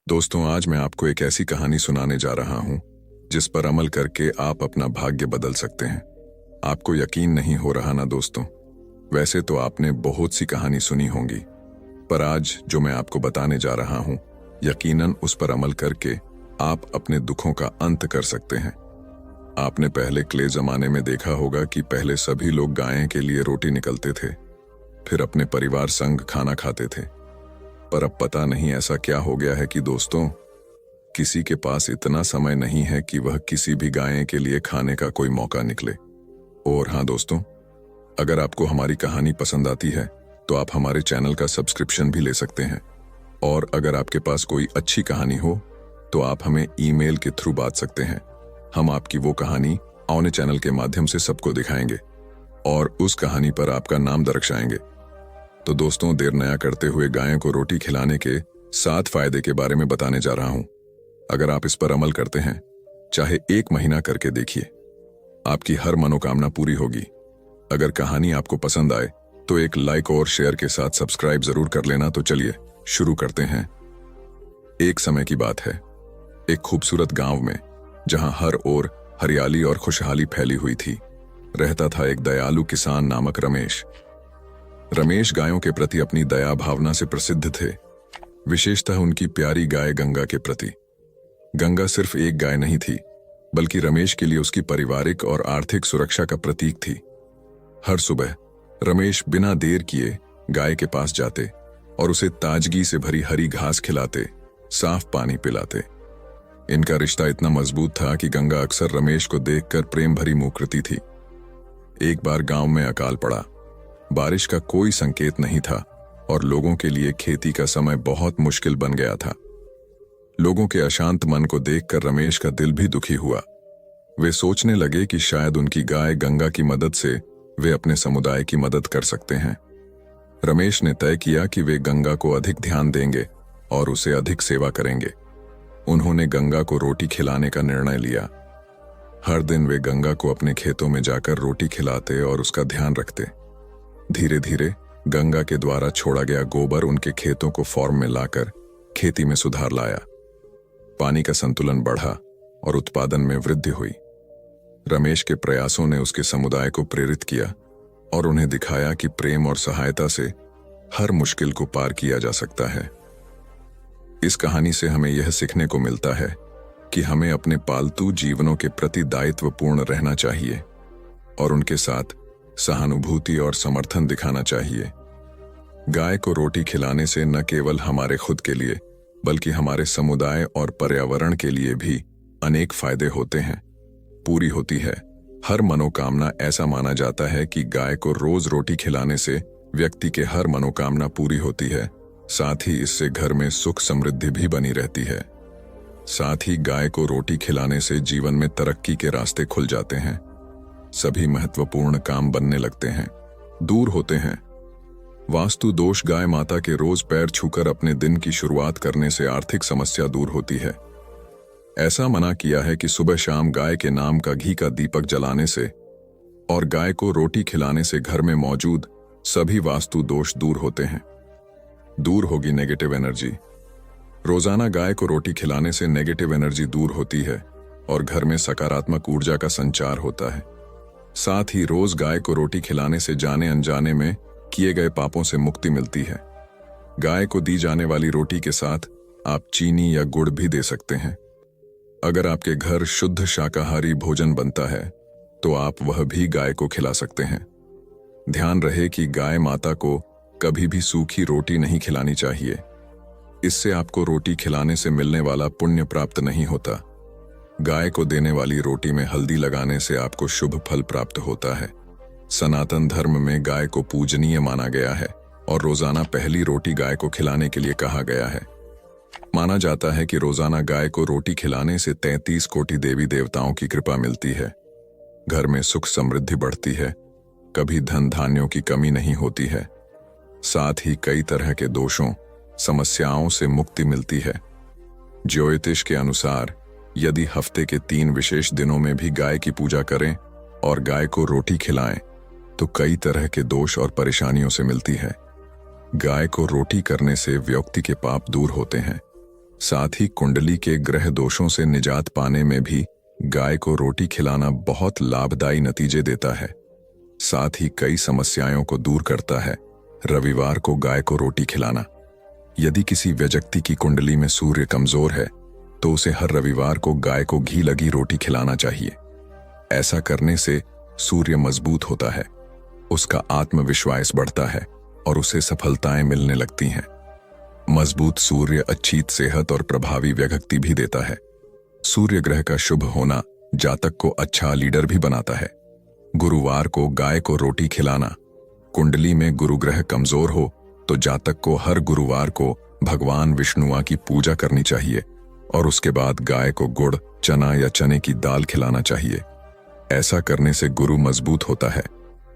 दोस्तों, आज मैं आपको एक ऐसी कहानी सुनाने जा रहा हूं जिस पर अमल करके आप अपना भाग्य बदल सकते हैं। आपको यकीन नहीं हो रहा ना दोस्तों? वैसे तो आपने बहुत सी कहानी सुनी होंगी, पर आज जो मैं आपको बताने जा रहा हूं, यकीनन उस पर अमल करके आप अपने दुखों का अंत कर सकते हैं। आपने पहले क्ले जमाने में देखा होगा कि पहले सभी लोग गाय के लिए रोटी निकलते थे, फिर अपने परिवार संग खाना खाते थे। पर अब पता नहीं ऐसा क्या हो गया है कि दोस्तों, किसी के पास इतना समय नहीं है कि वह किसी भी गाय के लिए खाने का कोई मौका निकले। और हाँ दोस्तों, अगर आपको हमारी कहानी पसंद आती है तो आप हमारे चैनल का सब्सक्रिप्शन भी ले सकते हैं। और अगर आपके पास कोई अच्छी कहानी हो तो आप हमें ईमेल के थ्रू बांट सकते हैं। हम आपकी वो कहानी औने चैनल के माध्यम से सबको दिखाएंगे और उस कहानी पर आपका नाम दर्शाएंगे। तो दोस्तों, देर नया करते हुए गाय को रोटी खिलाने के 7 फायदे के बारे में बताने जा रहा हूं। अगर आप इस पर अमल करते हैं, चाहे 1 महीना करके देखिए, आपकी हर मनोकामना पूरी होगी। अगर कहानी आपको पसंद आए तो एक लाइक और शेयर के साथ सब्सक्राइब जरूर कर लेना। तो चलिए शुरू करते हैं। एक समय की बात है, एक खूबसूरत गांव में, जहां हर ओर हरियाली और खुशहाली फैली हुई थी, रहता था एक दयालु किसान नामक रमेश। रमेश गायों के प्रति अपनी दया भावना से प्रसिद्ध थे, विशेषतः उनकी प्यारी गाय गंगा के प्रति। गंगा सिर्फ एक गाय नहीं थी, बल्कि रमेश के लिए उसकी पारिवारिक और आर्थिक सुरक्षा का प्रतीक थी। हर सुबह रमेश बिना देर किए गाय के पास जाते और उसे ताजगी से भरी हरी घास खिलाते, साफ पानी पिलाते। इनका रिश्ता इतना मजबूत था कि गंगा अक्सर रमेश को देखकर प्रेम भरी मुंह करती थी। एक बार गांव में अकाल पड़ा। बारिश का कोई संकेत नहीं था और लोगों के लिए खेती का समय बहुत मुश्किल बन गया था। लोगों के अशांत मन को देखकर रमेश का दिल भी दुखी हुआ। वे सोचने लगे कि शायद उनकी गाय गंगा की मदद से वे अपने समुदाय की मदद कर सकते हैं। रमेश ने तय किया कि वे गंगा को अधिक ध्यान देंगे और उसे अधिक सेवा करेंगे। उन्होंने गंगा को रोटी खिलाने का निर्णय लिया। हर दिन वे गंगा को अपने खेतों में जाकर रोटी खिलाते और उसका ध्यान रखते। धीरे धीरे गंगा के द्वारा छोड़ा गया गोबर उनके खेतों को फॉर्म में लाकर खेती में सुधार लाया। पानी का संतुलन बढ़ा और उत्पादन में वृद्धि हुई। रमेश के प्रयासों ने उसके समुदाय को प्रेरित किया और उन्हें दिखाया कि प्रेम और सहायता से हर मुश्किल को पार किया जा सकता है। इस कहानी से हमें यह सीखने को मिलता है कि हमें अपने पालतू जीवनों के प्रति दायित्वपूर्ण रहना चाहिए और उनके साथ सहानुभूति और समर्थन दिखाना चाहिए। गाय को रोटी खिलाने से न केवल हमारे खुद के लिए, बल्कि हमारे समुदाय और पर्यावरण के लिए भी अनेक फायदे पूरी होती है। हर मनोकामना, ऐसा माना जाता है कि गाय को रोज रोटी खिलाने से व्यक्ति के हर मनोकामना पूरी होती है। साथ ही इससे घर में सुख समृद्धि भी बनी रहती है। साथ ही गाय को रोटी खिलाने से जीवन में तरक्की के रास्ते खुल जाते हैं। सभी महत्वपूर्ण काम बनने लगते हैं, दूर होते हैं। वास्तु दोष, गाय माता के रोज पैर छूकर अपने दिन की शुरुआत करने से आर्थिक समस्या दूर होती है। ऐसा मना किया है कि सुबह शाम गाय के नाम का घी का दीपक जलाने से और गाय को रोटी खिलाने से घर में मौजूद सभी वास्तु दोष दूर होते हैं। दूर होगी नेगेटिव एनर्जी। रोजाना गाय को रोटी खिलाने से नेगेटिव एनर्जी दूर होती है और घर में सकारात्मक ऊर्जा का संचार होता है। साथ ही रोज गाय को रोटी खिलाने से जाने अनजाने में किए गए पापों से मुक्ति मिलती है। गाय को दी जाने वाली रोटी के साथ आप चीनी या गुड़ भी दे सकते हैं। अगर आपके घर शुद्ध शाकाहारी भोजन बनता है तो आप वह भी गाय को खिला सकते हैं। ध्यान रहे कि गाय माता को कभी भी सूखी रोटी नहीं खिलानी चाहिए। इससे आपको रोटी खिलाने से मिलने वाला पुण्य प्राप्त नहीं होता। गाय को देने वाली रोटी में हल्दी लगाने से आपको शुभ फल प्राप्त होता है। सनातन धर्म में गाय को पूजनीय माना गया है और रोजाना पहली रोटी गाय को खिलाने के लिए कहा गया है। माना जाता है कि रोजाना गाय को रोटी खिलाने से 33 कोटि देवी देवताओं की कृपा मिलती है। घर में सुख समृद्धि बढ़ती है, कभी धन धान्यों की कमी नहीं होती है। साथ ही कई तरह के दोषों, समस्याओं से मुक्ति मिलती है। ज्योतिष के अनुसार यदि हफ्ते के 3 विशेष दिनों में भी गाय की पूजा करें और गाय को रोटी खिलाएं तो कई तरह के दोष और परेशानियों से मिलती है। गाय को रोटी करने से व्यक्ति के पाप दूर होते हैं। साथ ही कुंडली के ग्रह दोषों से निजात पाने में भी गाय को रोटी खिलाना बहुत लाभदायी नतीजे देता है। साथ ही कई समस्याओं को दूर करता है। रविवार को गाय को रोटी खिलाना। यदि किसी व्यक्ति की कुंडली में सूर्य कमजोर है तो उसे हर रविवार को गाय को घी लगी रोटी खिलाना चाहिए। ऐसा करने से सूर्य मजबूत होता है, उसका आत्मविश्वास बढ़ता है और उसे सफलताएं मिलने लगती हैं। मजबूत सूर्य अच्छी सेहत और प्रभावी व्यक्ति भी देता है। सूर्य ग्रह का शुभ होना जातक को अच्छा लीडर भी बनाता है। गुरुवार को गाय को रोटी खिलाना। कुंडली में गुरु ग्रह कमजोर हो तो जातक को हर गुरुवार को भगवान विष्णुआ की पूजा करनी चाहिए और उसके बाद गाय को गुड़, चना या चने की दाल खिलाना चाहिए। ऐसा करने से गुरु मजबूत होता है।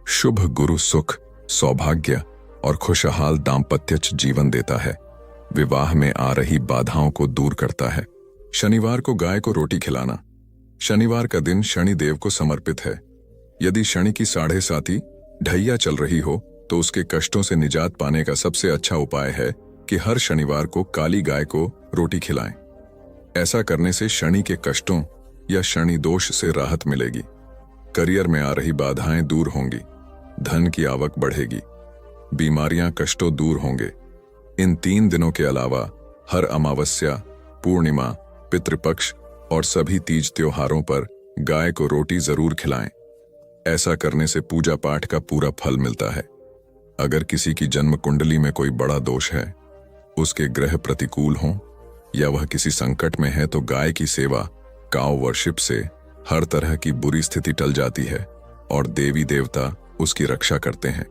शुभ गुरु सुख, सौभाग्य और खुशहाल दाम्पत्य जीवन देता है। विवाह में आ रही बाधाओं को दूर करता है। शनिवार को गाय को रोटी खिलाना। शनिवार का दिन शनि देव को समर्पित है। यदि शनि की 7.5 ढैया चल रही हो तो उसके कष्टों से निजात पाने का सबसे अच्छा उपाय है कि हर शनिवार को काली गाय को रोटी खिलाएं। ऐसा करने से शनि के कष्टों या शनि दोष से राहत मिलेगी। करियर में आ रही बाधाएं दूर होंगी, धन की आवक बढ़ेगी, बीमारियां कष्टों दूर होंगे। इन 3 दिनों के अलावा हर अमावस्या, पूर्णिमा, पितृपक्ष और सभी तीज त्योहारों पर गाय को रोटी जरूर खिलाएं। ऐसा करने से पूजा पाठ का पूरा फल मिलता है। अगर किसी की जन्म कुंडली में कोई बड़ा दोष है, उसके ग्रह प्रतिकूल हों या वह किसी संकट में है तो गाय की सेवा, काउ वर्शिप से हर तरह की बुरी स्थिति टल जाती है और देवी देवता उसकी रक्षा करते हैं।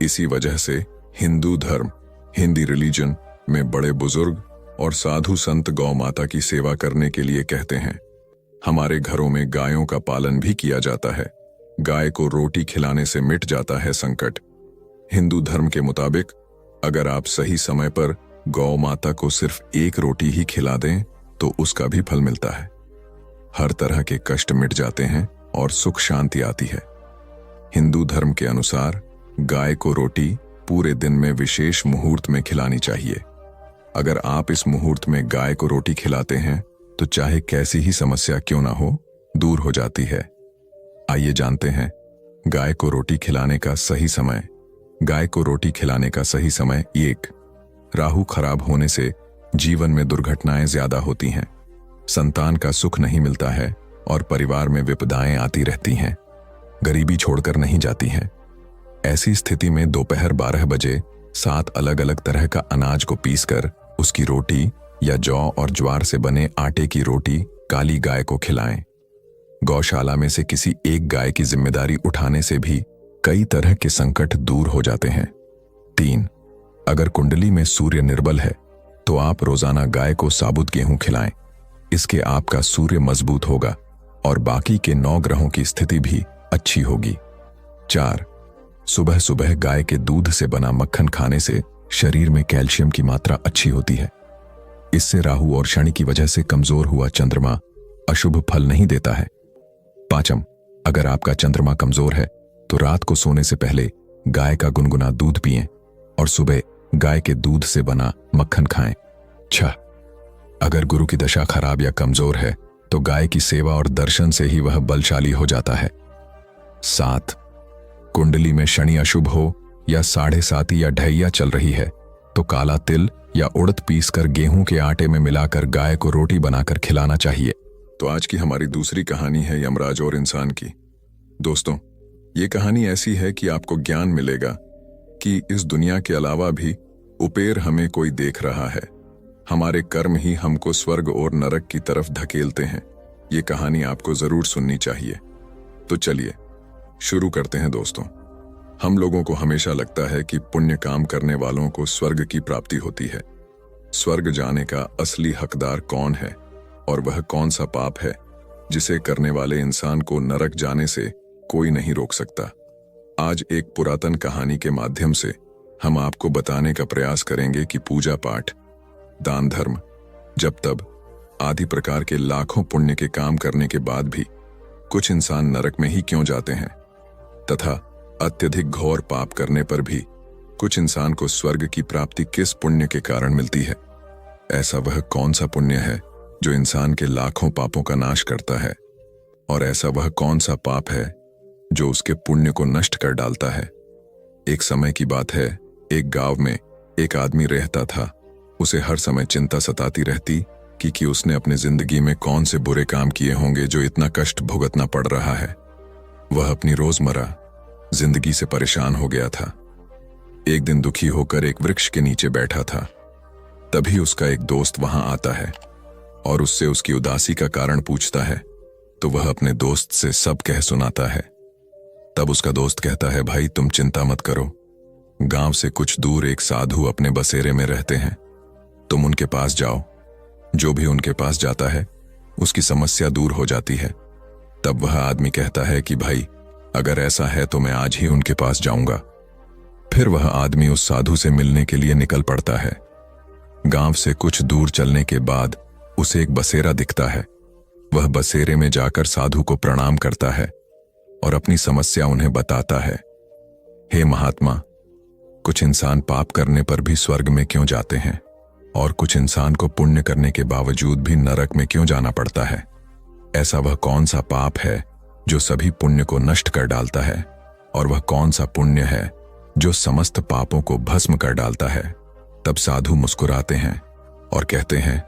इसी वजह से हिंदू धर्म, हिंदी रिलीजन में बड़े बुजुर्ग और साधु संत गौ माता की सेवा करने के लिए कहते हैं। हमारे घरों में गायों का पालन भी किया जाता है। गाय को रोटी खिलाने से मिट जाता है संकट। हिंदू धर्म के मुताबिक अगर आप सही समय पर गौ माता को सिर्फ एक रोटी ही खिला दें तो उसका भी फल मिलता है। हर तरह के कष्ट मिट जाते हैं और सुख शांति आती है। हिंदू धर्म के अनुसार गाय को रोटी पूरे दिन में विशेष मुहूर्त में खिलानी चाहिए। अगर आप इस मुहूर्त में गाय को रोटी खिलाते हैं तो चाहे कैसी ही समस्या क्यों ना हो, दूर हो जाती है। आइए जानते हैं गाय को रोटी खिलाने का सही समय। गाय को रोटी खिलाने का सही समय 1। राहु खराब होने से जीवन में दुर्घटनाएं ज्यादा होती हैं, संतान का सुख नहीं मिलता है और परिवार में विपदाएं आती रहती हैं, गरीबी छोड़कर नहीं जाती हैं। ऐसी स्थिति में दोपहर 12 बजे 7 अलग अलग तरह का अनाज को पीसकर उसकी रोटी या जौ और ज्वार से बने आटे की रोटी काली गाय को खिलाएं। गौशाला में से किसी एक गाय की जिम्मेदारी उठाने से भी कई तरह के संकट दूर हो जाते हैं। 3। अगर कुंडली में सूर्य निर्बल है तो आप रोजाना गाय को साबुत गेहूं खिलाएं। इसके आपका सूर्य मजबूत होगा और बाकी के 9 ग्रहों की स्थिति भी अच्छी होगी। 4। सुबह सुबह गाय के दूध से बना मक्खन खाने से शरीर में कैल्शियम की मात्रा अच्छी होती है। इससे राहु और शनि की वजह से कमजोर हुआ चंद्रमा अशुभ फल नहीं देता है। 5. अगर आपका चंद्रमा कमजोर है तो रात को सोने से पहले गाय का गुनगुना दूध पिएं और सुबह गाय के दूध से बना मक्खन खाएं। 6. अगर गुरु की दशा खराब या कमजोर है तो गाय की सेवा और दर्शन से ही वह बलशाली हो जाता है। 7. कुंडली में शनि अशुभ हो या 7.5 या ढैया चल रही है तो काला तिल या उड़द पीसकर गेहूं के आटे में मिलाकर गाय को रोटी बनाकर खिलाना चाहिए। तो आज की हमारी दूसरी कहानी है यमराज और इंसान की। दोस्तों, ये कहानी ऐसी है कि आपको ज्ञान मिलेगा कि इस दुनिया के अलावा भी ऊपर हमें कोई देख रहा है। हमारे कर्म ही हमको स्वर्ग और नरक की तरफ धकेलते हैं। ये कहानी आपको जरूर सुननी चाहिए। तो चलिए शुरू करते हैं दोस्तों। हम लोगों को हमेशा लगता है कि पुण्य काम करने वालों को स्वर्ग की प्राप्ति होती है। स्वर्ग जाने का असली हकदार कौन है और वह कौन सा पाप है जिसे करने वाले इंसान को नरक जाने से कोई नहीं रोक सकता। आज एक पुरातन कहानी के माध्यम से हम आपको बताने का प्रयास करेंगे कि पूजा पाठ, दान धर्म, जप तप आदि प्रकार के लाखों पुण्य के काम करने के बाद भी कुछ इंसान नरक में ही क्यों जाते हैं, तथा अत्यधिक घोर पाप करने पर भी कुछ इंसान को स्वर्ग की प्राप्ति किस पुण्य के कारण मिलती है। ऐसा वह कौन सा पुण्य है जो इंसान के लाखों पापों का नाश करता है, और ऐसा वह कौन सा पाप है जो उसके पुण्य को नष्ट कर डालता है। एक समय की बात है, एक गांव में एक आदमी रहता था। उसे हर समय चिंता सताती रहती कि उसने अपनी जिंदगी में कौन से बुरे काम किए होंगे जो इतना कष्ट भुगतना पड़ रहा है। वह अपनी रोजमर्रा जिंदगी से परेशान हो गया था। एक दिन दुखी होकर एक वृक्ष के नीचे बैठा था। तभी उसका एक दोस्त वहां आता है और उससे उसकी उदासी का कारण पूछता है, तो वह अपने दोस्त से सब कह सुनाता है। तब उसका दोस्त कहता है, भाई तुम चिंता मत करो, गांव से कुछ दूर एक साधु अपने बसेरे में रहते हैं, तुम उनके पास जाओ। जो भी उनके पास जाता है उसकी समस्या दूर हो जाती है। तब वह आदमी कहता है कि भाई अगर ऐसा है तो मैं आज ही उनके पास जाऊंगा। फिर वह आदमी उस साधु से मिलने के लिए निकल पड़ता है। गांव से कुछ दूर चलने के बाद उसे एक बसेरा दिखता है। वह बसेरे में जाकर साधु को प्रणाम करता है और अपनी समस्या उन्हें बताता है। हे महात्मा, कुछ इंसान पाप करने पर भी स्वर्ग में क्यों जाते हैं और कुछ इंसान को पुण्य करने के बावजूद भी नरक में क्यों जाना पड़ता है? ऐसा वह कौन सा पाप है जो सभी पुण्य को नष्ट कर डालता है, और वह कौन सा पुण्य है जो समस्त पापों को भस्म कर डालता है? तब साधु मुस्कुराते हैं और कहते हैं,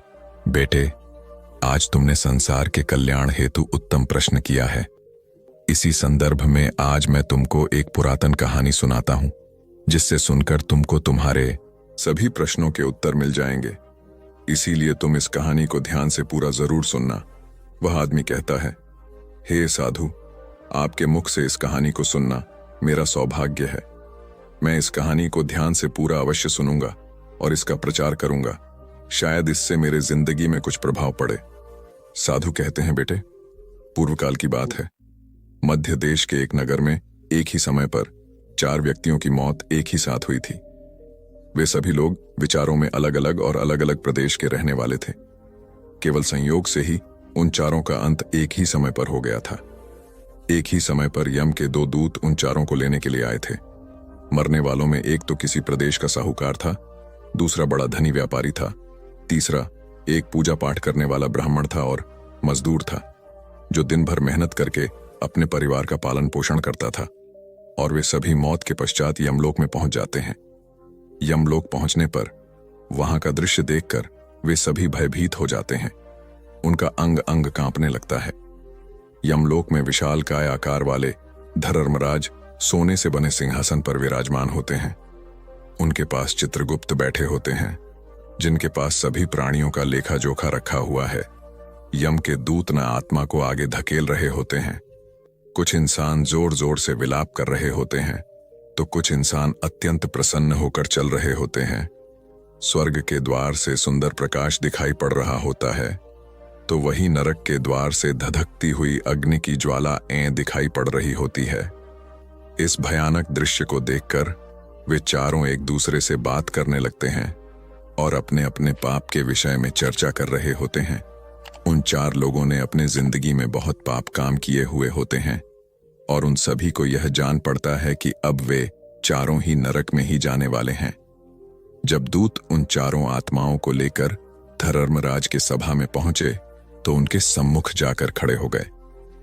बेटे, आज तुमने संसार के कल्याण हेतु उत्तम प्रश्न किया है। इसी संदर्भ में आज मैं तुमको एक पुरातन कहानी सुनाता हूं, जिससे सुनकर तुमको तुम्हारे सभी प्रश्नों के उत्तर मिल जाएंगे। इसीलिए तुम इस कहानी को ध्यान से पूरा जरूर सुनना। वह आदमी कहता है, हे साधु, आपके मुख से इस कहानी को सुनना मेरा सौभाग्य है। मैं इस कहानी को ध्यान से पूरा अवश्य सुनूंगा और इसका प्रचार करूंगा। शायद इससे मेरे जिंदगी में कुछ प्रभाव पड़े। साधु कहते हैं, बेटे, पूर्व काल की बात है। मध्य देश के एक नगर में एक ही समय पर 4 व्यक्तियों की मौत एक ही साथ हुई थी। वे सभी लोग विचारों में अलग अलग और अलग अलग प्रदेश के रहने वाले थे। केवल संयोग से ही उन चारों का अंत एक ही समय पर हो गया था। एक ही समय पर यम के 2 दूत उन चारों को लेने के लिए आए थे। मरने वालों में एक तो किसी प्रदेश का साहूकार था, दूसरा बड़ा धनी व्यापारी था, तीसरा एक पूजा पाठ करने वाला ब्राह्मण था और मजदूर था, जो दिन भर मेहनत करके अपने परिवार का पालन पोषण करता था। और वे सभी मौत के पश्चात यमलोक में पहुंच जाते हैं। यमलोक पहुंचने पर वहां का दृश्य देखकर वे सभी भयभीत हो जाते हैं। उनका अंग अंग कांपने लगता है। यमलोक में विशाल काय आकार वाले धर्मराज सोने से बने सिंहासन पर विराजमान होते हैं। उनके पास चित्रगुप्त बैठे होते हैं, जिनके पास सभी प्राणियों का लेखा जोखा रखा हुआ है। यम के दूत न आत्मा को आगे धकेल रहे होते हैं। कुछ इंसान जोर जोर से विलाप कर रहे होते हैं, तो कुछ इंसान अत्यंत प्रसन्न होकर चल रहे होते हैं। स्वर्ग के द्वार से सुंदर प्रकाश दिखाई पड़ रहा होता है, तो वही नरक के द्वार से धधकती हुई अग्नि की ज्वाला दिखाई पड़ रही होती है। इस भयानक दृश्य को देखकर वे चारों एक दूसरे से बात करने लगते हैं और अपने अपने पाप के विषय में चर्चा कर रहे होते हैं। उन 4 लोगों ने अपने जिंदगी में बहुत पाप काम किए हुए होते हैं और उन सभी को यह जान पड़ता है कि अब वे चारों ही नरक में ही जाने वाले हैं। जब दूत उन चारों आत्माओं को लेकर धर्मराज के सभा में पहुंचे तो उनके सम्मुख जाकर खड़े हो गए।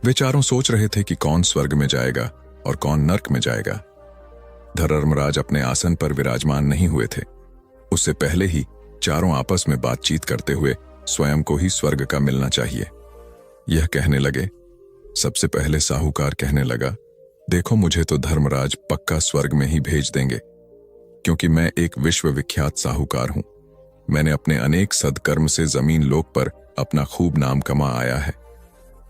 वे चारों सोच रहे थे कि कौन स्वर्ग में जाएगा और कौन नरक में जाएगा। धर्मराज अपने आसन पर विराजमान नहीं हुए थे। उससे पहले ही चारों आपस में बातचीत करते हुए स्वयं को ही स्वर्ग का मिलना चाहिए। यह कहने लगे। सबसे पहले साहूकार कहने लगा, देखो, मुझे तो धर्मराज पक्का स्वर्ग में ही भेज देंगे, क्योंकि मैं एक विश्वविख्यात साहूकार हूं। मैंने अपने अनेक सदकर्म से जमीन लोक पर अपना खूब नाम कमा आया है।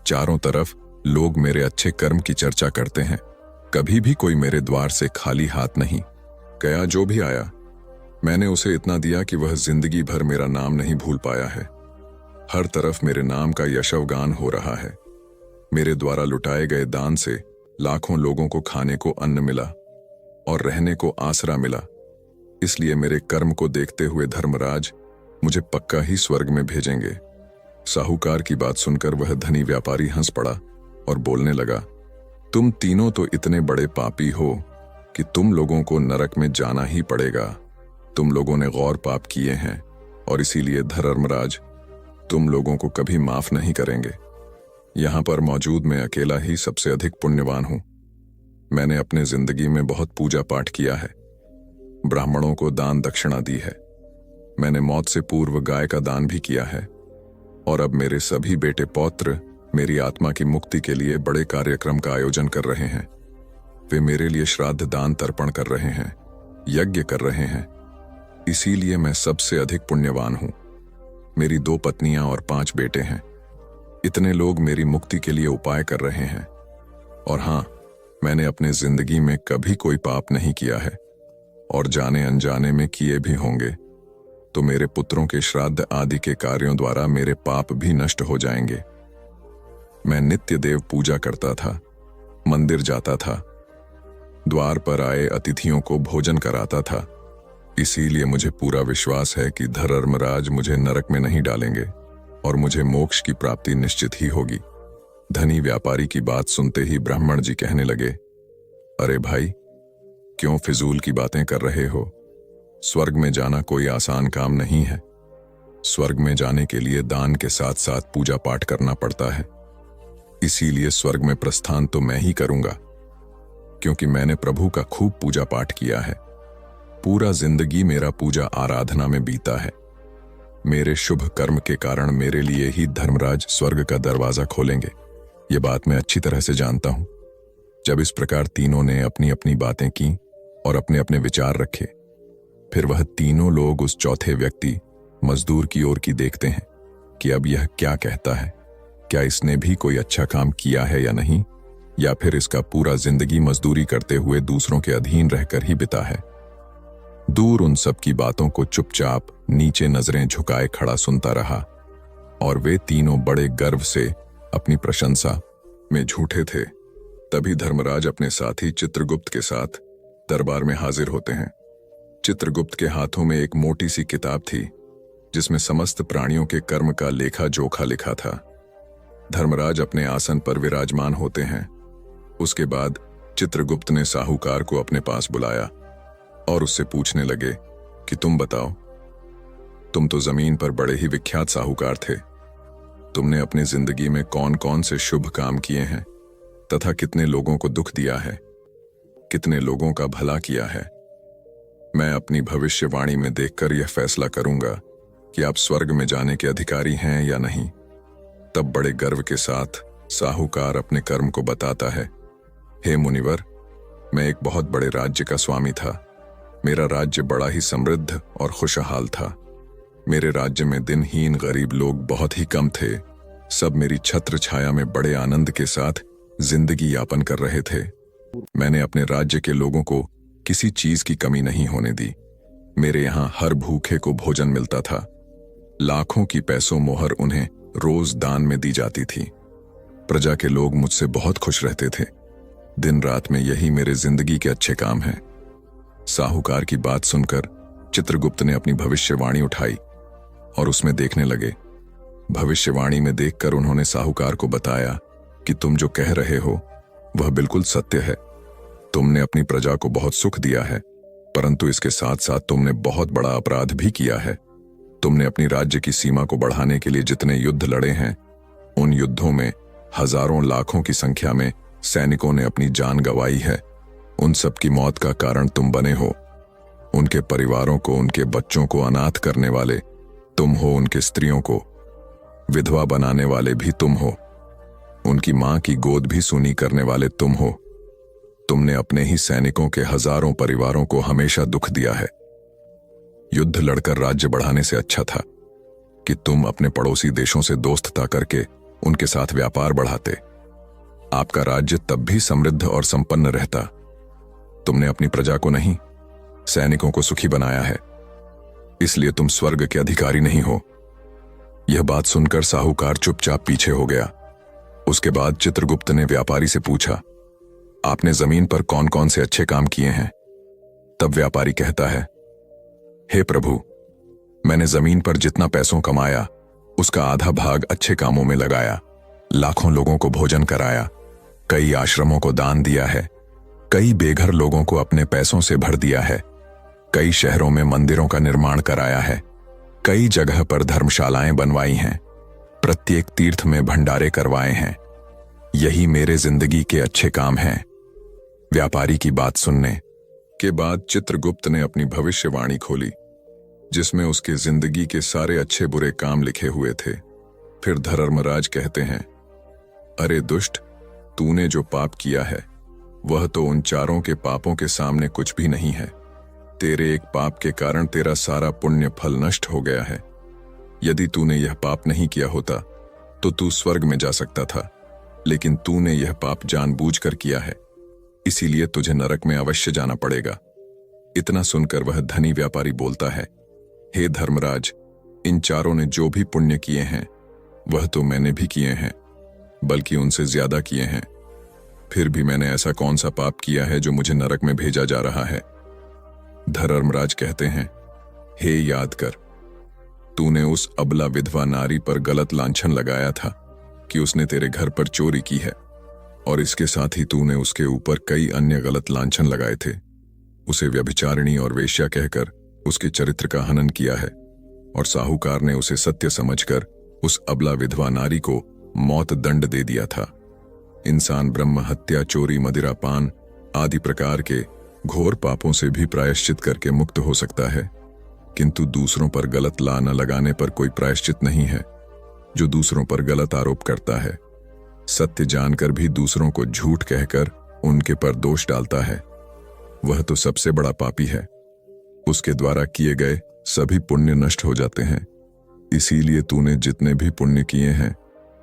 चारों तरफ लोग मेरे अच्छे कर्म की चर्चा करते हैं। कभी भी कोई मेरे द्वार से खाली हाथ नहीं गया। जो भी आया मैंने उसे इतना दिया कि वह जिंदगी भर मेरा नाम नहीं भूल पाया है। हर तरफ मेरे नाम का यशवगान हो रहा है। मेरे द्वारा लुटाए गए दान से लाखों लोगों को खाने को अन्न मिला और रहने को आसरा मिला। इसलिए मेरे कर्म को देखते हुए धर्मराज मुझे पक्का ही स्वर्ग में भेजेंगे। साहूकार की बात सुनकर वह धनी व्यापारी हंस पड़ा और बोलने लगा, तुम तीनों तो इतने बड़े पापी हो कि तुम लोगों को नरक में जाना ही पड़ेगा। तुम लोगों ने गौर पाप किए हैं और इसीलिए धर्मराज तुम लोगों को कभी माफ नहीं करेंगे। यहां पर मौजूद मैं अकेला ही सबसे अधिक पुण्यवान हूं। मैंने अपने जिंदगी में बहुत पूजा पाठ किया है, ब्राह्मणों को दान दक्षिणा दी है, मैंने मौत से पूर्व गाय का दान भी किया है, और अब मेरे सभी बेटे पौत्र मेरी आत्मा की मुक्ति के लिए बड़े कार्यक्रम का आयोजन कर रहे हैं। वे मेरे लिए श्राद्ध दान तर्पण कर रहे हैं, यज्ञ कर रहे हैं। इसीलिए मैं सबसे अधिक पुण्यवान हूं। मेरी 2 पत्नियां और 5 बेटे हैं। इतने लोग मेरी मुक्ति के लिए उपाय कर रहे हैं। और हां, मैंने अपने जिंदगी में कभी कोई पाप नहीं किया है, और जाने अनजाने में किए भी होंगे तो मेरे पुत्रों के श्राद्ध आदि के कार्यों द्वारा मेरे पाप भी नष्ट हो जाएंगे। मैं नित्य देव पूजा करता था, मंदिर जाता था, द्वार पर आए अतिथियों को भोजन कराता था। इसीलिए मुझे पूरा विश्वास है कि धर्मराज मुझे नरक में नहीं डालेंगे और मुझे मोक्ष की प्राप्ति निश्चित ही होगी। धनी व्यापारी की बात सुनते ही ब्राह्मण जी कहने लगे, अरे भाई, क्यों फिजूल की बातें कर रहे हो? स्वर्ग में जाना कोई आसान काम नहीं है। स्वर्ग में जाने के लिए दान के साथ साथ पूजा पाठ करना पड़ता है। इसीलिए स्वर्ग में प्रस्थान तो मैं ही करूंगा, क्योंकि मैंने प्रभु का खूब पूजा पाठ किया है। पूरा जिंदगी मेरा पूजा आराधना में बीता है। मेरे शुभ कर्म के कारण मेरे लिए ही धर्मराज स्वर्ग का दरवाजा खोलेंगे, ये बात मैं अच्छी तरह से जानता हूं। जब इस प्रकार तीनों ने अपनी अपनी बातें की और अपने अपने विचार रखे, फिर वह तीनों लोग उस चौथे व्यक्ति मजदूर की ओर की देखते हैं कि अब यह क्या कहता है, क्या इसने भी कोई अच्छा काम किया है या नहीं, या फिर इसका पूरा जिंदगी मजदूरी करते हुए दूसरों के अधीन रहकर ही बिता है। दूर उन सब की बातों को चुपचाप नीचे नजरें झुकाए खड़ा सुनता रहा, और वे तीनों बड़े गर्व से अपनी प्रशंसा में झूठे थे। तभी धर्मराज अपने साथी चित्रगुप्त के साथ दरबार में हाजिर होते हैं। चित्रगुप्त के हाथों में एक मोटी सी किताब थी, जिसमें समस्त प्राणियों के कर्म का लेखा जोखा लिखा था। धर्मराज अपने आसन पर विराजमान होते हैं। उसके बाद चित्रगुप्त ने साहूकार को अपने पास बुलाया और उससे पूछने लगे कि तुम बताओ, तुम तो जमीन पर बड़े ही विख्यात साहूकार थे। तुमने अपनी जिंदगी में कौन कौन से शुभ काम किए हैं तथा कितने लोगों को दुख दिया है, कितने लोगों का भला किया है। मैं अपनी भविष्यवाणी में देखकर यह फैसला करूंगा कि आप स्वर्ग में जाने के अधिकारी हैं या नहीं। तब बड़े गर्व के साथ साहूकार अपने कर्म को बताता है। हे मुनिवर, मैं एक बहुत बड़े राज्य का स्वामी था। मेरा राज्य बड़ा ही समृद्ध और खुशहाल था। मेरे राज्य में दिनहीन गरीब लोग बहुत ही कम थे। सब मेरी छत्र छाया में बड़े आनंद के साथ जिंदगी यापन कर रहे थे। मैंने अपने राज्य के लोगों को किसी चीज की कमी नहीं होने दी। मेरे यहाँ हर भूखे को भोजन मिलता था। लाखों की पैसों मोहर उन्हें रोज दान में दी जाती थी। प्रजा के लोग मुझसे बहुत खुश रहते थे। दिन रात में यही मेरे जिंदगी के अच्छे काम हैं। साहूकार की बात सुनकर चित्रगुप्त ने अपनी भविष्यवाणी उठाई और उसमें देखने लगे। भविष्यवाणी में देखकर उन्होंने साहूकार को बताया कि तुम जो कह रहे हो वह बिल्कुल सत्य है। तुमने अपनी प्रजा को बहुत सुख दिया है, परंतु इसके साथ साथ तुमने बहुत बड़ा अपराध भी किया है। तुमने अपनी राज्य की सीमा को बढ़ाने के लिए जितने युद्ध लड़े हैं, उन युद्धों में हजारों लाखों की संख्या में सैनिकों ने अपनी जान गंवाई है। उन सब की मौत का कारण तुम बने हो। उनके परिवारों को, उनके बच्चों को अनाथ करने वाले तुम हो। उनके स्त्रियों को विधवा बनाने वाले भी तुम हो। उनकी मां की गोद भी सूनी करने वाले तुम हो। तुमने अपने ही सैनिकों के हजारों परिवारों को हमेशा दुख दिया है। युद्ध लड़कर राज्य बढ़ाने से अच्छा था कि तुम अपने पड़ोसी देशों से दोस्ती करके उनके साथ व्यापार बढ़ाते। आपका राज्य तब भी समृद्ध और संपन्न रहता। तुमने अपनी प्रजा को नहीं, सैनिकों को सुखी बनाया है, इसलिए तुम स्वर्ग के अधिकारी नहीं हो। यह बात सुनकर साहूकार चुपचाप पीछे हो गया। उसके बाद चित्रगुप्त ने व्यापारी से पूछा, आपने जमीन पर कौन कौन से अच्छे काम किए हैं? तब व्यापारी कहता है, हे प्रभु, मैंने जमीन पर जितना पैसों कमाया उसका आधा भाग अच्छे कामों में लगाया। लाखों लोगों को भोजन कराया, कई आश्रमों को दान दिया है, कई बेघर लोगों को अपने पैसों से भर दिया है, कई शहरों में मंदिरों का निर्माण कराया है, कई जगह पर धर्मशालाएं बनवाई हैं, प्रत्येक तीर्थ में भंडारे करवाए हैं। यही मेरे जिंदगी के अच्छे काम हैं। व्यापारी की बात सुनने के बाद चित्रगुप्त ने अपनी भविष्यवाणी खोली, जिसमें उसके जिंदगी के सारे अच्छे बुरे काम लिखे हुए थे। फिर धर्मराज कहते हैं, अरे दुष्ट, तूने जो पाप किया है वह तो उन चारों के पापों के सामने कुछ भी नहीं है। तेरे एक पाप के कारण तेरा सारा पुण्य फल नष्ट हो गया है। यदि तूने यह पाप नहीं किया होता तो तू स्वर्ग में जा सकता था, लेकिन तूने यह पाप जानबूझकर किया है, इसीलिए तुझे नरक में अवश्य जाना पड़ेगा। इतना सुनकर वह धनी व्यापारी बोलता है, हे धर्मराज, इन चारों ने जो भी पुण्य किए हैं वह तो मैंने भी किए हैं, बल्कि उनसे ज्यादा किए हैं। फिर भी मैंने ऐसा कौन सा पाप किया है जो मुझे नरक में भेजा जा रहा है? धर्मराज कहते हैं, हे याद कर, तूने उस अबला विधवा नारी पर गलत लांछन लगाया था कि उसने तेरे घर पर चोरी की है, और इसके साथ ही तूने उसके ऊपर कई अन्य गलत लांछन लगाए थे। उसे व्यभिचारिणी और वेश्या कहकर उसके चरित्र का हनन किया है, और साहूकार ने उसे सत्य समझकर उस अबला विधवा नारी को मौत दंड दे दिया था। इंसान ब्रह्म हत्या, चोरी, मदिरापान आदि प्रकार के घोर पापों से भी प्रायश्चित करके मुक्त हो सकता है, किंतु दूसरों पर गलत ला न लगाने पर कोई प्रायश्चित नहीं है। जो दूसरों पर गलत आरोप करता है, सत्य जानकर भी दूसरों को झूठ कहकर उनके पर दोष डालता है, वह तो सबसे बड़ा पापी है। उसके द्वारा किए गए सभी पुण्य नष्ट हो जाते हैं। इसीलिए तूने जितने भी पुण्य किए हैं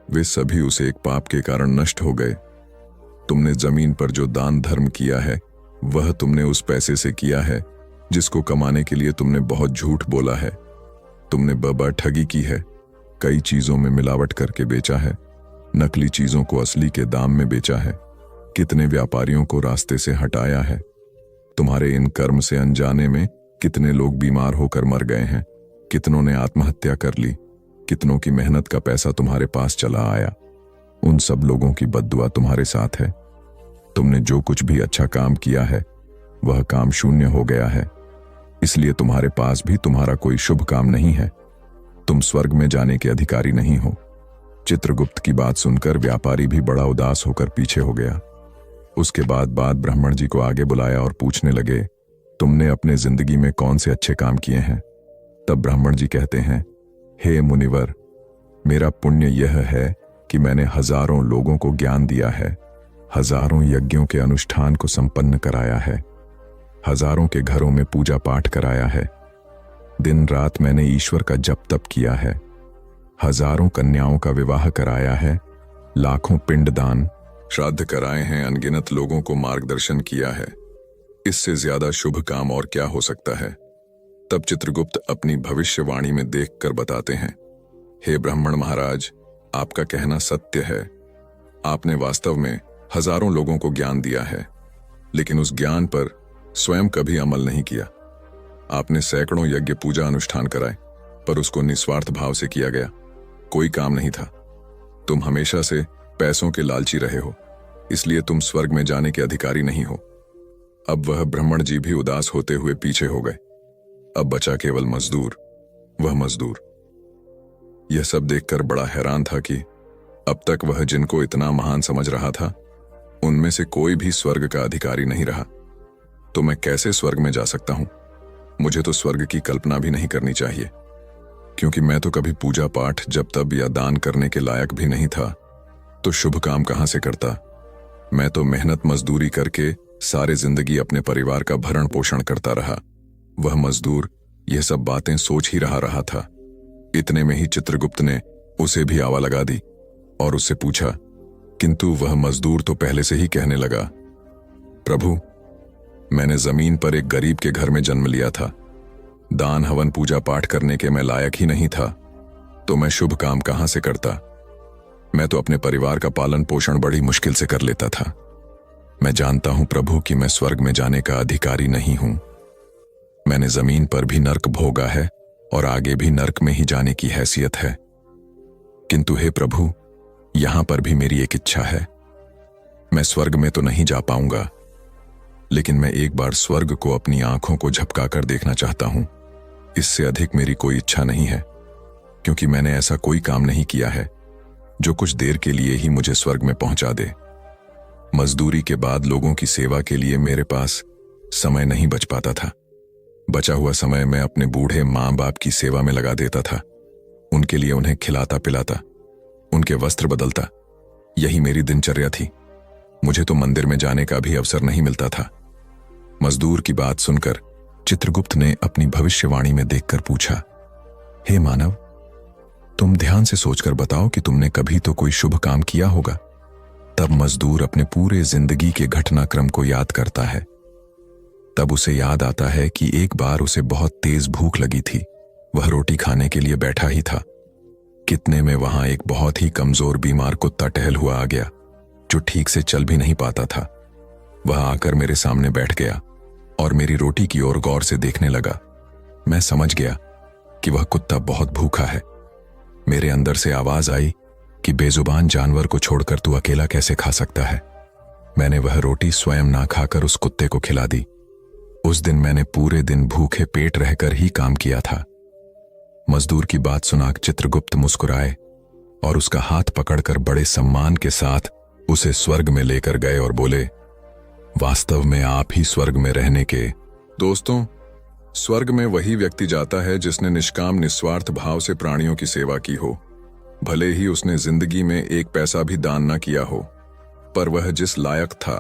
वे सभी उस एक पाप के कारण नष्ट हो गए। तुमने जमीन पर जो दान धर्म किया है वह तुमने उस पैसे से किया है जिसको कमाने के लिए तुमने बहुत झूठ बोला है। तुमने बबा ठगी की है, कई चीजों में मिलावट करके बेचा है, नकली चीजों को असली के दाम में बेचा है, कितने व्यापारियों को रास्ते से हटाया है। तुम्हारे इन कर्म से अनजाने में कितने लोग बीमार होकर मर गए हैं, कितनों ने आत्महत्या कर ली, कितनों की मेहनत का पैसा तुम्हारे पास चला आया। उन सब लोगों की बद्दुआ तुम्हारे साथ है। तुमने जो कुछ भी अच्छा काम किया है वह काम शून्य हो गया है, इसलिए तुम्हारे पास भी तुम्हारा कोई शुभ काम नहीं है। तुम स्वर्ग में जाने के अधिकारी नहीं हो। चित्रगुप्त की बात सुनकर व्यापारी भी बड़ा उदास होकर पीछे हो गया। उसके बाद ब्राह्मण जी को आगे बुलाया और पूछने लगे, तुमने अपने जिंदगी में कौन से अच्छे काम किए हैं? तब ब्राह्मण जी कहते हैं, हे मुनिवर, मेरा पुण्य यह है कि मैंने हजारों लोगों को ज्ञान दिया है, हजारों यज्ञों के अनुष्ठान को संपन्न कराया है, हजारों के घरों में पूजा पाठ कराया है, दिन रात मैंने ईश्वर का जप तप किया है, हजारों कन्याओं का विवाह कराया है, लाखों पिंडदान श्राद्ध कराए हैं, अनगिनत लोगों को मार्गदर्शन किया है। इससे ज्यादा शुभ काम और क्या हो सकता है? तब चित्रगुप्त अपनी भविष्यवाणी में देखकर बताते हैं, हे ब्राह्मण महाराज, आपका कहना सत्य है। आपने वास्तव में हजारों लोगों को ज्ञान दिया है, लेकिन उस ज्ञान पर स्वयं कभी अमल नहीं किया। आपने सैकड़ों यज्ञ पूजा अनुष्ठान कराए, पर उसको निस्वार्थ भाव से किया गया, कोई काम नहीं था। तुम हमेशा से पैसों के लालची रहे हो, इसलिए तुम स्वर्ग में जाने के अधिकारी नहीं हो। अब वह ब्राह्मण जी भी उदास होते हुए पीछे हो गए। अब बचा केवल मजदूर। वह मजदूर यह सब देखकर बड़ा हैरान था कि अब तक वह जिनको इतना महान समझ रहा था उनमें से कोई भी स्वर्ग का अधिकारी नहीं रहा। तो मैं कैसे स्वर्ग में जा सकता हूं? मुझे तो स्वर्ग की कल्पना भी नहीं करनी चाहिए, क्योंकि मैं तो कभी पूजा पाठ जब तब या दान करने के लायक भी नहीं था, तो शुभ काम कहां से करता? मैं तो मेहनत मजदूरी करके सारे जिंदगी अपने परिवार का भरण पोषण करता रहा। वह मजदूर यह सब बातें सोच ही रहा था। इतने में ही चित्रगुप्त ने उसे भी आवा लगा दी और उससे पूछा, किंतु वह मजदूर तो पहले से ही कहने लगा, प्रभु, मैंने जमीन पर एक गरीब के घर में जन्म लिया था। दान हवन पूजा पाठ करने के मैं लायक ही नहीं था, तो मैं शुभ काम कहां से करता? मैं तो अपने परिवार का पालन पोषण बड़ी मुश्किल से कर लेता था। मैं जानता हूं प्रभु कि मैं स्वर्ग में जाने का अधिकारी नहीं हूं। मैंने जमीन पर भी नर्क भोगा है और आगे भी नर्क में ही जाने की हैसियत है। किंतु हे प्रभु, यहां पर भी मेरी एक इच्छा है। मैं स्वर्ग में तो नहीं जा पाऊंगा, लेकिन मैं एक बार स्वर्ग को अपनी आंखों को झपका कर देखना चाहता हूं। इससे अधिक मेरी कोई इच्छा नहीं है, क्योंकि मैंने ऐसा कोई काम नहीं किया है जो कुछ देर के लिए ही मुझे स्वर्ग में पहुंचा दे। मजदूरी के बाद लोगों की सेवा के लिए मेरे पास समय नहीं बच पाता था। बचा हुआ समय मैं अपने बूढ़े माँ बाप की सेवा में लगा देता था। उनके लिए उन्हें खिलाता पिलाता, उनके वस्त्र बदलता, यही मेरी दिनचर्या थी। मुझे तो मंदिर में जाने का भी अवसर नहीं मिलता था। मजदूर की बात सुनकर चित्रगुप्त ने अपनी भविष्यवाणी में देखकर पूछा, हे मानव, तुम ध्यान से सोचकर बताओ कि तुमने कभी तो कोई शुभ काम किया होगा। तब मजदूर अपने पूरे जिंदगी के घटनाक्रम को याद करता है। तब उसे याद आता है कि एक बार उसे बहुत तेज भूख लगी थी। वह रोटी खाने के लिए बैठा ही था। कितने में वहां एक बहुत ही कमजोर बीमार कुत्ता टहल हुआ आ गया, जो ठीक से चल भी नहीं पाता था। वह आकर मेरे सामने बैठ गया और मेरी रोटी की ओर गौर से देखने लगा। मैं समझ गया कि वह कुत्ता बहुत भूखा है। मेरे अंदर से आवाज आई कि बेजुबान जानवर को छोड़कर तू अकेला कैसे खा सकता है। मैंने वह रोटी स्वयं ना खाकर उस कुत्ते को खिला दी। उस दिन मैंने पूरे दिन भूखे पेट रहकर ही काम किया था। मजदूर की बात सुनाकर चित्रगुप्त मुस्कुराए और उसका हाथ पकड़कर बड़े सम्मान के साथ उसे स्वर्ग में लेकर गए और बोले, वास्तव में आप ही स्वर्ग में रहने के। दोस्तों, स्वर्ग में वही व्यक्ति जाता है जिसने निष्काम निस्वार्थ भाव से प्राणियों की सेवा की हो, भले ही उसने जिंदगी में एक पैसा भी दान न किया हो, पर वह जिस लायक था,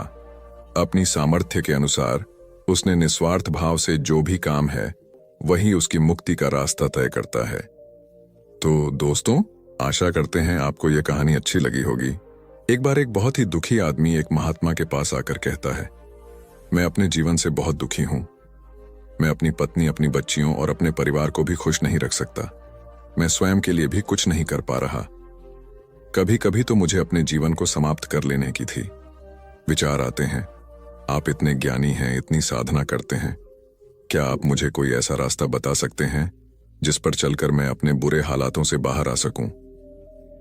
अपनी सामर्थ्य के अनुसार उसने निस्वार्थ भाव से जो भी काम है वही उसकी मुक्ति का रास्ता तय करता है। तो दोस्तों, आशा करते हैं आपको यह कहानी अच्छी लगी होगी। एक बार एक बहुत ही दुखी आदमी एक महात्मा के पास आकर कहता है, मैं अपने जीवन से बहुत दुखी हूं। मैं अपनी पत्नी, अपनी बच्चियों और अपने परिवार को भी खुश नहीं रख सकता। मैं स्वयं के लिए भी कुछ नहीं कर पा रहा। कभी कभी तो मुझे अपने जीवन को समाप्त कर लेने की थी। विचार आते हैं, आप इतने ज्ञानी हैं, इतनी साधना करते हैं, क्या आप मुझे कोई ऐसा रास्ता बता सकते हैं जिस पर चलकर मैं अपने बुरे हालातों से बाहर आ सकूं?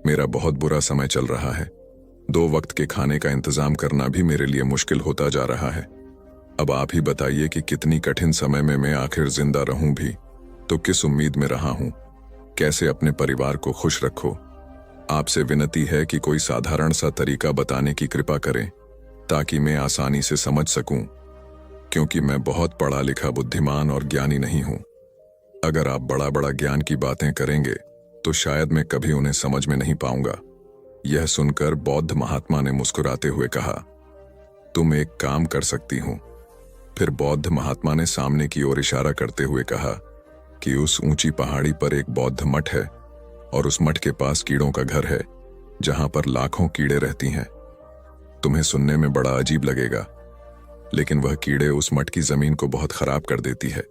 मेरा बहुत बुरा समय चल रहा है। 2 वक्त के खाने का इंतजाम करना भी मेरे लिए मुश्किल होता जा रहा है। अब आप ही बताइए कि कितनी कठिन समय में मैं आखिर जिंदा रहूं भी तो किस उम्मीद में रहा हूं। कैसे अपने परिवार को खुश रखो। आपसे विनती है कि कोई साधारण सा तरीका बताने की कृपा करें ताकि मैं आसानी से समझ सकूं, क्योंकि मैं बहुत पढ़ा लिखा, बुद्धिमान और ज्ञानी नहीं हूं। अगर आप बड़ा बड़ा ज्ञान की बातें करेंगे तो शायद मैं कभी उन्हें समझ में नहीं पाऊंगा। यह सुनकर बौद्ध महात्मा ने मुस्कुराते हुए कहा, तुम एक काम कर सकती हो। फिर बौद्ध महात्मा ने सामने की ओर इशारा करते हुए कहा कि उस ऊंची पहाड़ी पर एक बौद्ध मठ है और उस मठ के पास कीड़ों का घर है, जहां पर लाखों कीड़े रहती हैं। तुम्हें सुनने में बड़ा अजीब लगेगा, लेकिन वह कीड़े उस मठ की जमीन को बहुत खराब कर देती है।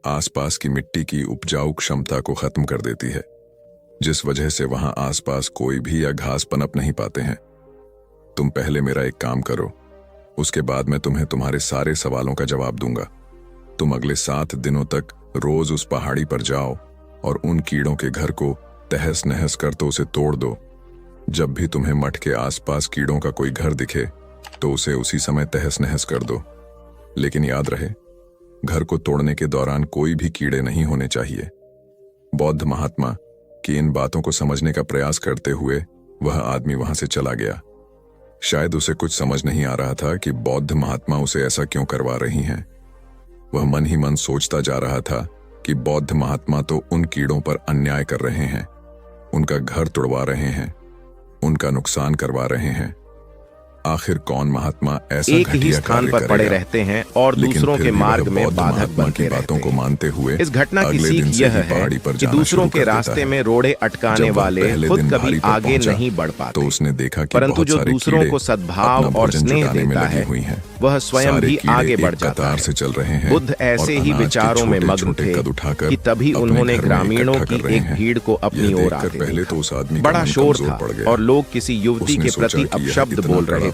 आसपास की मिट्टी की उपजाऊ क्षमता को खत्म कर देती है, जिस वजह से वहां आसपास कोई भी या घास पनप नहीं पाते हैं। तुम पहले मेरा एक काम करो, उसके बाद मैं तुम्हें तुम्हारे सारे सवालों का जवाब दूंगा। तुम अगले 7 दिनों तक रोज उस पहाड़ी पर जाओ और उन कीड़ों के घर को तहस नहस कर तो उसे तोड़ दो। जब भी तुम्हें मठ के आसपास कीड़ों का कोई घर दिखे तो उसे उसी समय तहस नहस कर दो। लेकिन याद रहे, घर को तोड़ने के दौरान कोई भी कीड़े नहीं होने चाहिए। बौद्ध महात्मा की इन बातों को समझने का प्रयास करते हुए वह आदमी वहां से चला गया। शायद उसे कुछ समझ नहीं आ रहा था कि बौद्ध महात्मा उसे ऐसा क्यों करवा रही हैं। वह मन ही मन सोचता जा रहा था कि बौद्ध महात्मा तो उन कीड़ों पर अन्याय कर रहे हैं, उनका घर तोड़वा रहे हैं, उनका नुकसान करवा रहे हैं। आखिर कौन महात्मा ऐसा एक ही स्थान पर पड़े रहते हैं और दूसरों के मार्ग में बाधक बनते रहते हैं। को मानते हुए इस घटना की सीख यह है कि दूसरों के रास्ते में रोड़े अटकाने वाले खुद कभी आगे नहीं बढ़ पाते, तो उसने देखा कि परंतु जो दूसरों को सद्भाव और स्नेह देता है वह स्वयं भी आगे बढ़ जाता है। से चल रहे हैं। बुद्ध ऐसे ही विचारों में मग्न थे कि तभी उन्होंने ग्रामीणों की एक भीड़ को अपनी ओर आते देखा। बड़ा शोर था और लोग किसी युवती के प्रति अपशब्द बोल रहे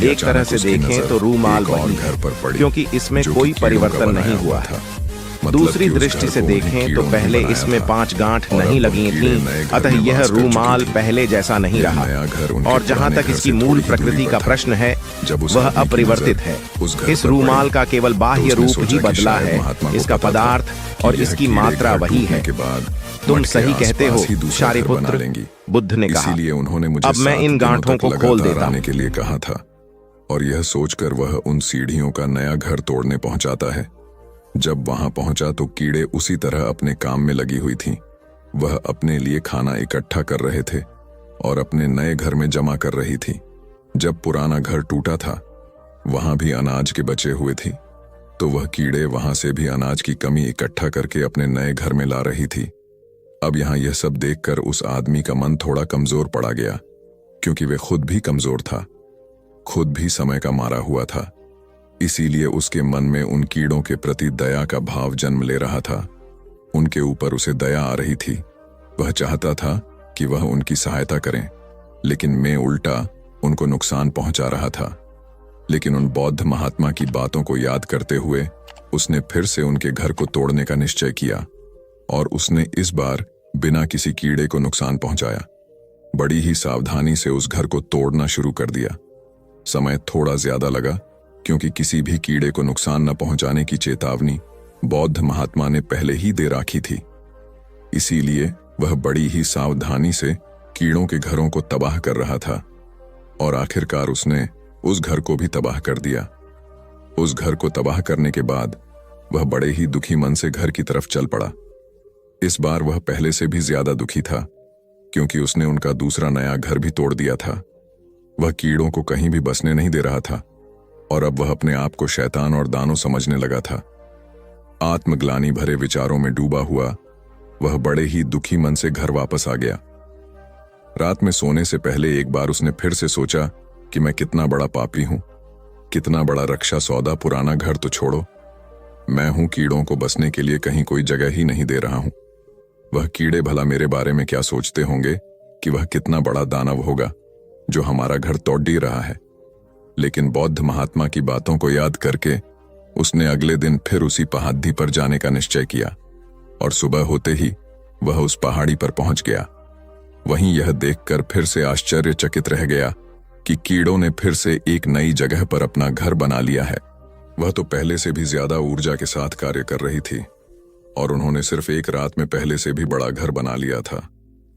तभी एक तरह से देखें तो रूमाल वही घर पर पड़ी, क्योंकि इसमें जो कोई कि कीड़ों का परिवर्तन नहीं बनाया हुआ था। है। मतलब दूसरी कि उस दृष्टि घर से को उन्हीं देखें तो कीड़ों ने पहले बनाया इसमें था। 5 गांठ और नहीं अब वो लगी कीड़े थीं, नए घर अतः में यह वास कर चुकी रूमाल थीं। पहले जैसा नहीं यह रहा। नया घर उनके और जहाँ पुराने तक घर इसकी से मूल थोड़ी ही दूरी प्रकृति पर का था। प्रश्न है, जब उस वह आदमी की अपरिवर्तित नजर है। उस घर इस पर रूमाल पड़ी, का केवल तो बाह्य उसने रूप सोचा ही कि बदला शायद है, महात्मा को इसका पता था पदार्थ कि और यह इसकी कीड़े मात्रा घर वही टूटने है। के बाद तुम मठ के सही कहते हो आसपास ही दूसरा घर बना शारिपुत्र, लेंगी। बुद्ध ने कहा। इसीलिए उन्होंने मुझे अब मैं 7 इन दिनों गांठों तक को खोल लगातार देता आने हूं। के लिए कहा था, और यह सोचकर वह उन सीढ़ियों का नया घर तोड़ने पहुंचाता है। जब वहां पहुंचा तो कीड़े उसी तरह अपने काम में लगी हुई थीं। वह अपने लिए खाना इकट्ठा कर रहे थे और अपने नए घर में जमा कर रही थी। जब पुराना घर टूटा था, वहां भी अनाज के बचे हुए थी, तो वह कीड़े वहां से भी अनाज की कमी इकट्ठा करके अपने नए घर में ला रही थी। अब यहां यह सब देखकर उस आदमी का मन थोड़ा कमजोर पड़ा गया, क्योंकि वे खुद भी कमजोर था, खुद भी समय का मारा हुआ था। इसीलिए उसके मन में उन कीड़ों के प्रति दया का भाव जन्म ले रहा था। उनके ऊपर उसे दया आ रही थी। वह चाहता था कि वह उनकी सहायता करें, लेकिन मैं उल्टा उनको नुकसान पहुंचा रहा था। लेकिन उन बौद्ध महात्मा की बातों को याद करते हुए उसने फिर से उनके घर को तोड़ने का निश्चय किया और उसने इस बार बिना किसी कीड़े को नुकसान पहुंचाया बड़ी ही सावधानी से उस घर को तोड़ना शुरू कर दिया। समय थोड़ा ज्यादा लगा क्योंकि किसी भी कीड़े को नुकसान न पहुंचाने की चेतावनी बौद्ध महात्मा ने पहले ही दे रखी थी। इसीलिए वह बड़ी ही सावधानी से कीड़ों के घरों को तबाह कर रहा था और आखिरकार उसने उस घर को भी तबाह कर दिया। उस घर को तबाह करने के बाद वह बड़े ही दुखी मन से घर की तरफ चल पड़ा। इस बार वह पहले से भी ज्यादा दुखी था क्योंकि उसने उनका दूसरा नया घर भी तोड़ दिया था। वह कीड़ों को कहीं भी बसने नहीं दे रहा था और अब वह अपने आप को शैतान और दानव समझने लगा था। आत्मग्लानि भरे विचारों में डूबा हुआ वह बड़े ही दुखी मन से घर वापस आ गया। रात में सोने से पहले एक बार उसने फिर से सोचा कि मैं कितना बड़ा पापी हूं, कितना बड़ा रक्षा सौदा। पुराना घर तो छोड़ो, मैं हूं कीड़ों को बसने के लिए कहीं कोई जगह ही नहीं दे रहा हूं। वह कीड़े भला मेरे बारे में क्या सोचते होंगे कि वह कितना बड़ा दानव होगा जो हमारा घर तोड़ ही रहा है। लेकिन बौद्ध महात्मा की बातों को याद करके उसने अगले दिन फिर उसी पहाड़ी पर जाने का निश्चय किया और सुबह होते ही वह उस पहाड़ी पर पहुंच गया। वहीं यह देखकर फिर से आश्चर्यचकित रह गया कि कीड़ों ने फिर से एक नई जगह पर अपना घर बना लिया है। वह तो पहले से भी ज्यादा ऊर्जा के साथ कार्य कर रही थी और उन्होंने सिर्फ एक रात में पहले से भी बड़ा घर बना लिया था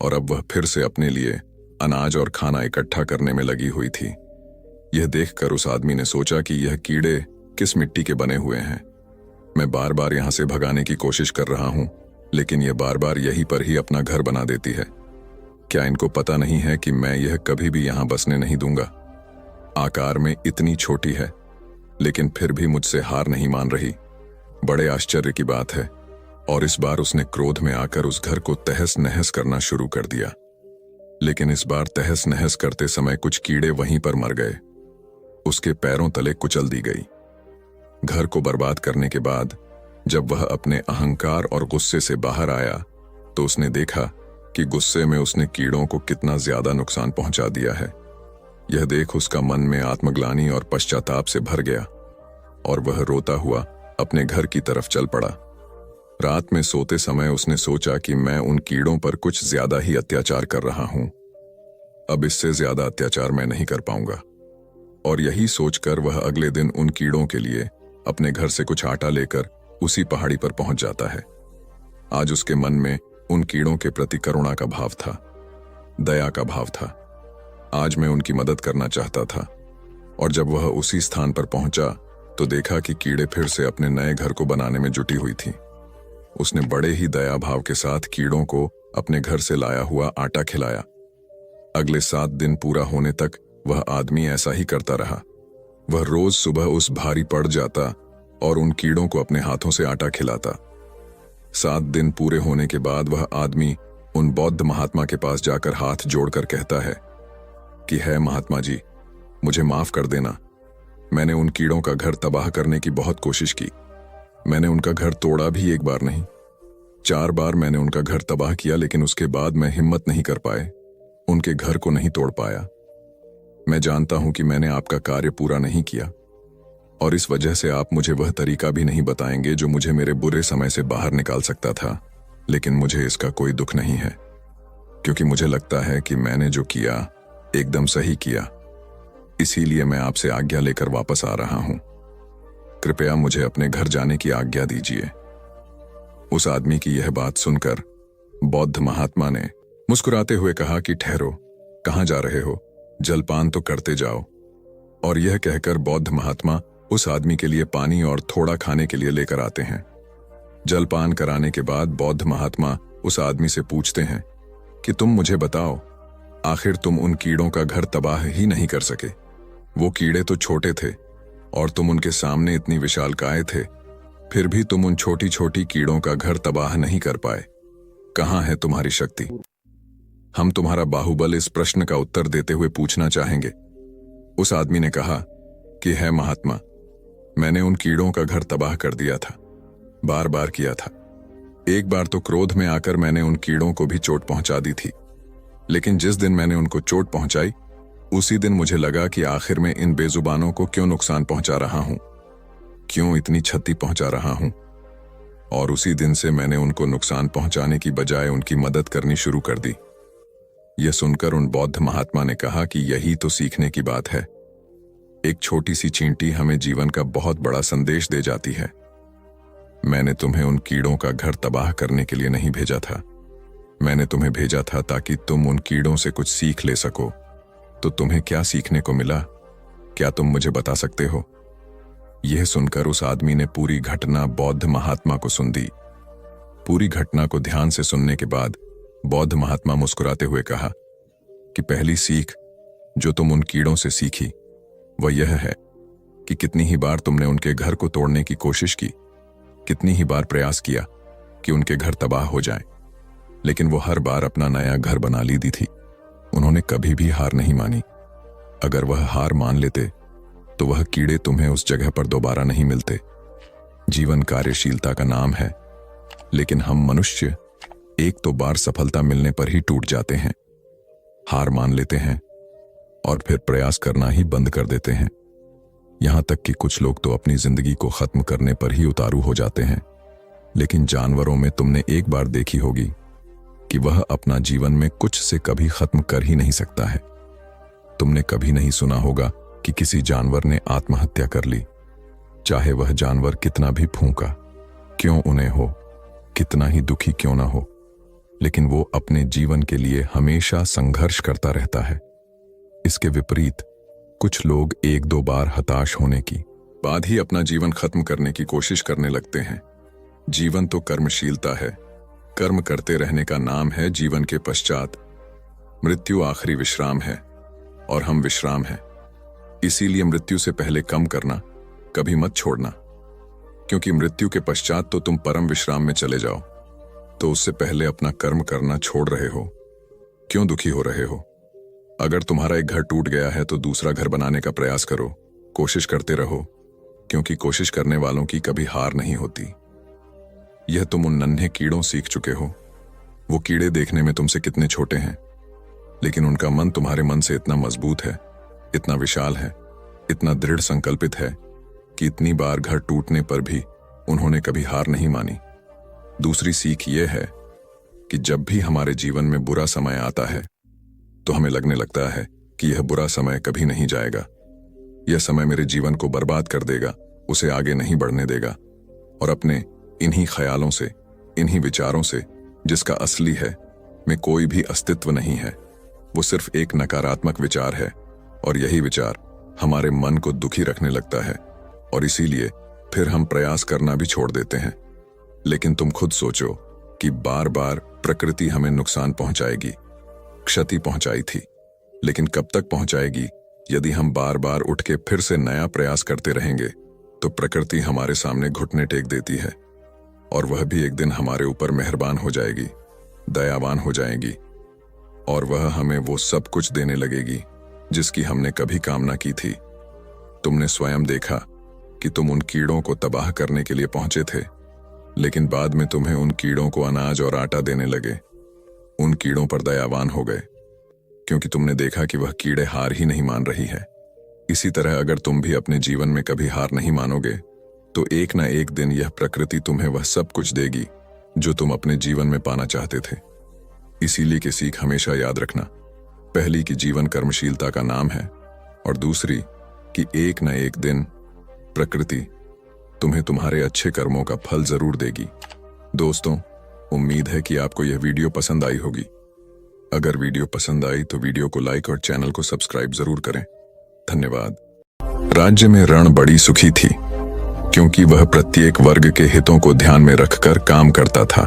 और अब वह फिर से अपने लिए अनाज और खाना इकट्ठा करने में लगी हुई थी। यह देखकर उस आदमी ने सोचा कि यह कीड़े किस मिट्टी के बने हुए हैं। मैं बार बार यहां से भगाने की कोशिश कर रहा हूं लेकिन यह बार बार यहीं पर ही अपना घर बना देती है। क्या इनको पता नहीं है कि मैं यह कभी भी यहां बसने नहीं दूंगा। आकार में इतनी छोटी है लेकिन फिर भी मुझसे हार नहीं मान रही। बड़े आश्चर्य की बात है। और इस बार उसने क्रोध में आकर उस घर को तहस नहस करना शुरू कर दिया। लेकिन इस बार तहस नहस करते समय कुछ कीड़े वहीं पर मर गए। उसके पैरों तले कुचल दी गई। घर को बर्बाद करने के बाद जब वह अपने अहंकार और गुस्से से बाहर आया तो उसने देखा कि गुस्से में उसने कीड़ों को कितना ज्यादा नुकसान पहुंचा दिया है। यह देख उसका मन में आत्मग्लानि और पश्चाताप से भर गया और वह रोता हुआ अपने घर की तरफ चल पड़ा। रात में सोते समय उसने सोचा कि मैं उन कीड़ों पर कुछ ज्यादा ही अत्याचार कर रहा हूं। अब इससे ज्यादा अत्याचार मैं नहीं कर पाऊंगा। और यही सोचकर वह अगले दिन उन कीड़ों के लिए अपने घर से कुछ आटा लेकर उसी पहाड़ी पर पहुंच जाता है। आज उसके मन में उन कीड़ों के प्रति करुणा का भाव था, दया का भाव था। आज मैं उनकी मदद करना चाहता था। और जब वह उसी स्थान पर पहुंचा तो देखा कि कीड़े फिर से अपने नए घर को बनाने में जुटी हुई थी। उसने बड़े ही दया भाव के साथ कीड़ों को अपने घर से लाया हुआ आटा खिलाया। अगले 7 दिन पूरा होने तक वह आदमी ऐसा ही करता रहा। वह रोज सुबह उस भारी पड़ जाता और उन कीड़ों को अपने हाथों से आटा खिलाता। 7 दिन पूरे होने के बाद वह आदमी उन बौद्ध महात्मा के पास जाकर हाथ जोड़कर कहता है कि है महात्मा जी, मुझे माफ कर देना। मैंने उन कीड़ों का घर तबाह करने की बहुत कोशिश की। मैंने उनका घर तोड़ा भी एक बार नहीं, 4 बार मैंने उनका घर तबाह किया, लेकिन उसके बाद मैं हिम्मत नहीं कर पाए, उनके घर को नहीं तोड़ पाया। मैं जानता हूं कि मैंने आपका कार्य पूरा नहीं किया और इस वजह से आप मुझे वह तरीका भी नहीं बताएंगे जो मुझे मेरे बुरे समय से बाहर निकाल सकता था। लेकिन मुझे इसका कोई दुख नहीं है क्योंकि मुझे लगता है कि मैंने जो किया एकदम सही किया। इसीलिए मैं आपसे आज्ञा लेकर वापस आ रहा हूं। कृपया मुझे अपने घर जाने की आज्ञा दीजिए। उस आदमी की यह बात सुनकर बौद्ध महात्मा ने मुस्कुराते हुए कहा कि ठहरो, कहां जा रहे हो, जलपान तो करते जाओ। और यह कहकर बौद्ध महात्मा उस आदमी के लिए पानी और थोड़ा खाने के लिए लेकर आते हैं। जलपान कराने के बाद बौद्ध महात्मा उस आदमी से पूछते हैं कि तुम मुझे बताओ, आखिर तुम उन कीड़ों का घर तबाह ही नहीं कर सके। वो कीड़े तो छोटे थे और तुम उनके सामने इतनी विशालकाय थे, फिर भी तुम उन छोटी छोटी कीड़ों का घर तबाह नहीं कर पाए। कहां है तुम्हारी शक्ति? हम तुम्हारा बाहुबल इस प्रश्न का उत्तर देते हुए पूछना चाहेंगे। उस आदमी ने कहा कि है महात्मा, मैंने उन कीड़ों का घर तबाह कर दिया था, बार बार किया था। एक बार तो क्रोध में आकर मैंने उन कीड़ों को भी चोट पहुंचा दी थी, लेकिन जिस दिन मैंने उनको चोट पहुंचाई उसी दिन मुझे लगा कि आखिर में इन बेजुबानों को क्यों नुकसान पहुंचा रहा हूं, क्यों इतनी क्षति पहुंचा रहा हूं। और उसी दिन से मैंने उनको नुकसान पहुंचाने की बजाय उनकी मदद करनी शुरू कर दी। यह सुनकर उन बौद्ध महात्मा ने कहा कि यही तो सीखने की बात है। एक छोटी सी चींटी हमें जीवन का बहुत बड़ा संदेश दे जाती है। मैंने तुम्हें उन कीड़ों का घर तबाह करने के लिए नहीं भेजा था, मैंने तुम्हें भेजा था ताकि तुम उन कीड़ों से कुछ सीख ले सको। तो तुम्हें क्या सीखने को मिला, क्या तुम मुझे बता सकते हो? यह सुनकर उस आदमी ने पूरी घटना बौद्ध महात्मा को सुन दी। पूरी घटना को ध्यान से सुनने के बाद बौद्ध महात्मा मुस्कुराते हुए कहा कि पहली सीख जो तुम उन कीड़ों से सीखी वह यह है कि कितनी ही बार तुमने उनके घर को तोड़ने की कोशिश की, कितनी ही बार प्रयास किया कि उनके घर तबाह हो जाएं, लेकिन वो हर बार अपना नया घर बना ली थी। उन्होंने कभी भी हार नहीं मानी। अगर वह हार मान लेते तो वह कीड़े तुम्हें उस जगह पर दोबारा नहीं मिलते। जीवन कार्यशीलता का नाम है, लेकिन हम मनुष्य एक तो बार सफलता मिलने पर ही टूट जाते हैं, हार मान लेते हैं और फिर प्रयास करना ही बंद कर देते हैं। यहां तक कि कुछ लोग तो अपनी जिंदगी को खत्म करने पर ही उतारू हो जाते हैं। लेकिन जानवरों में तुमने एक बार देखी होगी कि वह अपना जीवन में कुछ से कभी खत्म कर ही नहीं सकता है। तुमने कभी नहीं सुना होगा कि किसी जानवर ने आत्महत्या कर ली, चाहे वह जानवर कितना भी फूंका क्यों उन्हें हो, कितना ही दुखी क्यों ना हो, लेकिन वो अपने जीवन के लिए हमेशा संघर्ष करता रहता है। इसके विपरीत कुछ लोग एक दो बार हताश होने की बाद ही अपना जीवन खत्म करने की कोशिश करने लगते हैं। जीवन तो कर्मशीलता है, कर्म करते रहने का नाम है। जीवन के पश्चात मृत्यु आखिरी विश्राम है और हम विश्राम हैं। इसीलिए मृत्यु से पहले कम करना कभी मत छोड़ना, क्योंकि मृत्यु के पश्चात तो तुम परम विश्राम में चले जाओ। तो उससे पहले अपना कर्म करना छोड़ रहे हो, क्यों दुखी हो रहे हो? अगर तुम्हारा एक घर टूट गया है तो दूसरा घर बनाने का प्रयास करो, कोशिश करते रहो, क्योंकि कोशिश करने वालों की कभी हार नहीं होती। यह तुम उन नन्हे कीड़ों सीख चुके हो। वो कीड़े देखने में तुमसे कितने छोटे हैं, लेकिन उनका मन तुम्हारे मन से इतना मजबूत है, इतना विशाल है, इतना दृढ़ संकल्पित है कि इतनी बार घर टूटने पर भी उन्होंने कभी हार नहीं मानी। दूसरी सीख यह है कि जब भी हमारे जीवन में बुरा समय आता है तो हमें लगने लगता है कि यह बुरा समय कभी नहीं जाएगा, यह समय मेरे जीवन को बर्बाद कर देगा, उसे आगे नहीं बढ़ने देगा। और अपने इन्हीं ख्यालों से, इन्हीं विचारों से, जिसका असली है में कोई भी अस्तित्व नहीं है, वो सिर्फ एक नकारात्मक विचार है। और यही विचार हमारे मन को दुखी रखने लगता है और इसीलिए फिर हम प्रयास करना भी छोड़ देते हैं। लेकिन तुम खुद सोचो कि बार बार प्रकृति हमें नुकसान पहुंचाएगी, क्षति पहुंचाई थी, लेकिन कब तक पहुंचाएगी? यदि हम बार बार उठ के फिर से नया प्रयास करते रहेंगे तो प्रकृति हमारे सामने घुटने टेक देती है और वह भी एक दिन हमारे ऊपर मेहरबान हो जाएगी, दयावान हो जाएगी और वह हमें वो सब कुछ देने लगेगी जिसकी हमने कभी कामना की थी। तुमने स्वयं देखा कि तुम उन कीड़ों को तबाह करने के लिए पहुंचे थे, लेकिन बाद में तुम्हें उन कीड़ों को अनाज और आटा देने लगे। उन कीड़ों पर दयावान हो गए क्योंकि तुमने देखा कि वह कीड़े हार ही नहीं मान रही है। इसी तरह अगर तुम भी अपने जीवन में कभी हार नहीं मानोगे तो एक ना एक दिन यह प्रकृति तुम्हें वह सब कुछ देगी जो तुम अपने जीवन में पाना चाहते थे। इसीलिए की सीख हमेशा याद रखना, पहली कि जीवन कर्मशीलता का नाम है और दूसरी कि एक न एक दिन प्रकृति तुम्हें तुम्हारे अच्छे कर्मों का फल जरूर देगी। दोस्तों, उम्मीद है कि आपको यह वीडियो पसंद आई होगी। अगर वीडियो पसंद आई तो वीडियो को लाइक और चैनल को सब्सक्राइब जरूर करें। धन्यवाद। राज्य में रण बड़ी सुखी थी क्योंकि वह प्रत्येक वर्ग के हितों को ध्यान में रखकर काम करता था।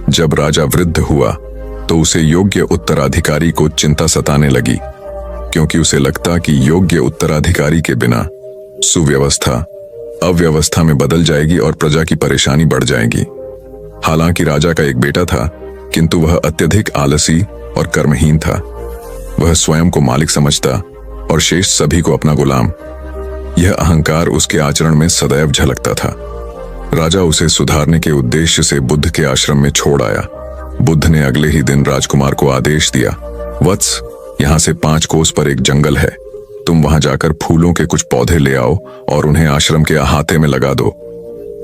जब राजा वृद्ध हुआ तो उसे योग्य उत्तराधिकारी को चिंता सताने लगी, क्योंकि उसे लगता कि योग्य उत्तराधिकारी के बिना सुव्यवस्था अव्यवस्था में बदल जाएगी और प्रजा की परेशानी बढ़ जाएगी। हालांकि राजा का एक बेटा था, किंतु वह अत्यधिक आलसी और कर्महीन था। वह स्वयं को मालिक समझता और शेष सभी को अपना गुलाम। यह अहंकार उसके आचरण में सदैव झलकता था। राजा उसे सुधारने के उद्देश्य से बुद्ध के आश्रम में छोड़ आया। बुद्ध ने अगले ही दिन राजकुमार को आदेश दिया, वत्स, यहाँ से 5 कोस पर एक जंगल है, तुम वहां जाकर फूलों के कुछ पौधे ले आओ और उन्हें आश्रम के अहाते में लगा दो।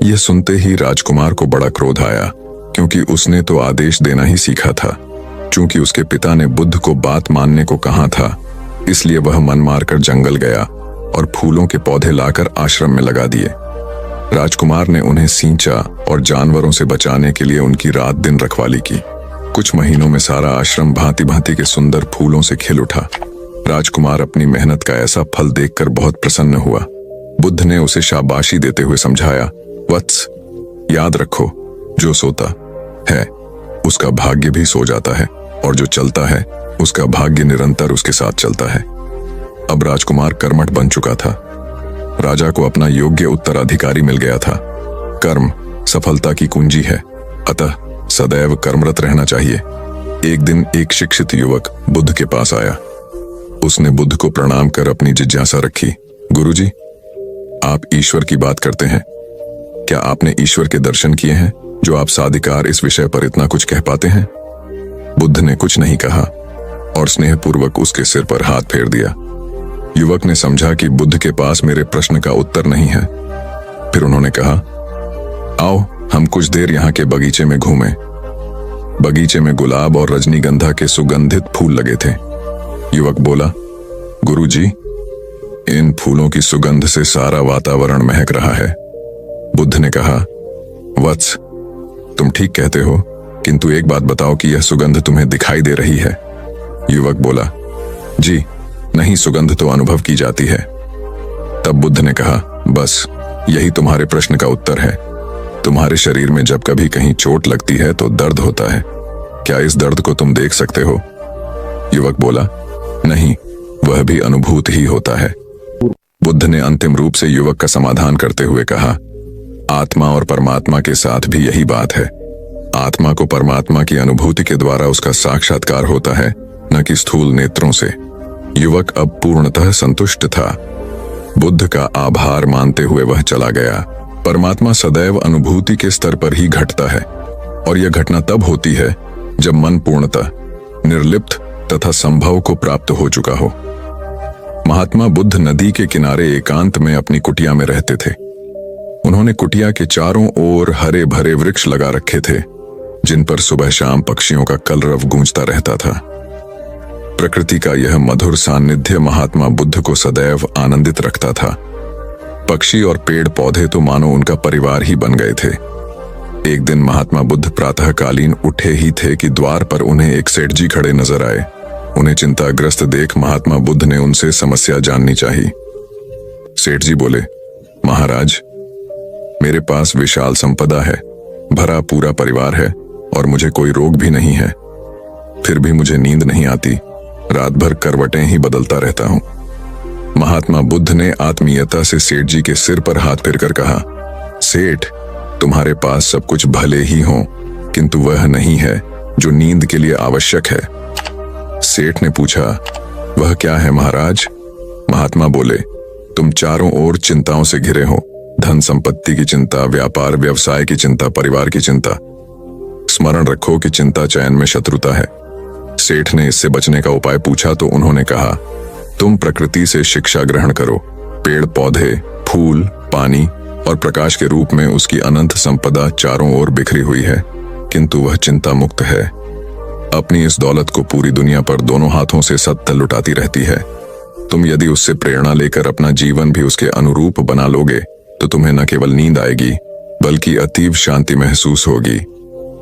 यह सुनते ही राजकुमार को बड़ा क्रोध आया, क्योंकि उसने तो आदेश देना ही सीखा था। चूंकि उसके पिता ने बुद्ध को बात मानने को कहा था, इसलिए वह मन मारकर जंगल गया और फूलों के पौधे लाकर आश्रम में लगा दिए। राजकुमार ने उन्हें सींचा और जानवरों से बचाने के लिए उनकी रात दिन रखवाली की। कुछ महीनों में सारा आश्रम भांति भांति के सुंदर फूलों से खिल उठा। राजकुमार अपनी मेहनत का ऐसा फल देखकर बहुत प्रसन्न हुआ। बुद्ध ने उसे शाबाशी देते हुए समझाया, वत्स, याद रखो, जो सोता है उसका भाग्य भी सो जाता है, और जो चलता है उसका भाग्य निरंतर उसके साथ चलता है। अब राजकुमार कर्मठ बन चुका था। राजा को अपना योग्य उत्तराधिकारी मिल गया था। कर्म सफलता की कुंजी है, अतः सदैव कर्मरत रहना चाहिए। एक दिन एक शिक्षित युवक बुद्ध के पास आया। उसने बुद्ध को प्रणाम कर अपनी जिज्ञासा रखी, गुरुजी, आप ईश्वर की बात करते हैं, क्या आपने ईश्वर के दर्शन किए हैं जो आप साधिकार इस विषय पर इतना कुछ कह पाते हैं? बुद्ध ने कुछ नहीं कहा और स्नेहपूर्वक उसके सिर पर हाथ फेर दिया। युवक ने समझा कि बुद्ध के पास मेरे प्रश्न का उत्तर नहीं है। फिर उन्होंने कहा, आओ हम कुछ देर यहाँ के बगीचे में घूमें। बगीचे में गुलाब और रजनीगंधा के सुगंधित फूल लगे थे। युवक बोला, गुरुजी, इन फूलों की सुगंध से सारा वातावरण महक रहा है। बुद्ध ने कहा, वत्स, तुम ठीक कहते हो, किंतु एक बात बताओ कि यह सुगंध तुम्हें दिखाई दे रही है? युवक बोला, जी नहीं, सुगंध तो अनुभव की जाती है। तब बुद्ध ने कहा, बस यही तुम्हारे प्रश्न का उत्तर है। तुम्हारे शरीर में जब कभी कहीं चोट लगती है तो दर्द होता है। क्या इस दर्द को तुम देख सकते हो? युवक बोला, नहीं, वह भी अनुभूत ही होता है। बुद्ध ने अंतिम रूप से युवक का समाधान करते हुए कहा, आत्मा और परमात्मा के साथ भी यही बात है। आत्मा को परमात्मा की अनुभूति के द्वारा उसका साक्षात्कार होता है, न कि स्थूल नेत्रों से। युवक अब पूर्णतः संतुष्ट था। बुद्ध का आभार मानते हुए वह चला गया। परमात्मा सदैव अनुभूति के स्तर पर ही घटता है, और यह घटना तब होती है जब मन पूर्णतः निर्लिप्त तथा संभव को प्राप्त हो चुका हो। महात्मा बुद्ध नदी के किनारे एकांत में अपनी कुटिया में रहते थे। उन्होंने कुटिया के चारों ओर हरे भरे वृक्ष लगा रखे थे, जिन पर सुबह शाम पक्षियों का कलरव गूंजता रहता था। प्रकृति का यह मधुर सानिध्य महात्मा बुद्ध को सदैव आनंदित रखता था। पक्षी और पेड़ पौधे तो मानो उनका परिवार ही बन गए थे। एक दिन महात्मा बुद्ध प्रातःकालीन उठे ही थे कि द्वार पर उन्हें एक सेठ जी खड़े नजर आए। उन्हें चिंताग्रस्त देख महात्मा बुद्ध ने उनसे समस्या जाननी चाहिए। सेठ जी बोले, महाराज, मेरे पास विशाल संपदा है, भरा पूरा परिवार है और मुझे कोई रोग भी नहीं है। फिर भी मुझे नींद नहीं आती, रात भर करवटें ही बदलता रहता हूं। महात्मा बुद्ध ने आत्मीयता से सेठ जी के सिर पर हाथ फेरकर कहा, सेठ, तुम्हारे पास सब कुछ भले ही हो, किंतु वह नहीं है जो नींद के लिए आवश्यक है। सेठ ने पूछा, वह क्या है महाराज? महात्मा बोले, तुम चारों ओर चिंताओं से घिरे हो। धन संपत्ति की चिंता, व्यापार व्यवसाय की चिंता, परिवार की चिंता। स्मरण रखो कि चिंता चयन में शत्रुता है। सेठ ने इससे बचने का उपाय पूछा तो उन्होंने कहा, तुम प्रकृति से शिक्षा ग्रहण करो। पेड़ पौधे, फूल, पानी और प्रकाश के रूप में उसकी अनंत संपदा चारों ओर बिखरी हुई है, किंतु वह चिंता मुक्त है। अपनी इस दौलत को पूरी दुनिया पर दोनों हाथों से सतत लुटाती रहती है। तुम यदि उससे प्रेरणा लेकर अपना जीवन भी उसके अनुरूप बना लोगे तो तुम्हें न केवल नींद आएगी बल्कि अतीव शांति महसूस होगी।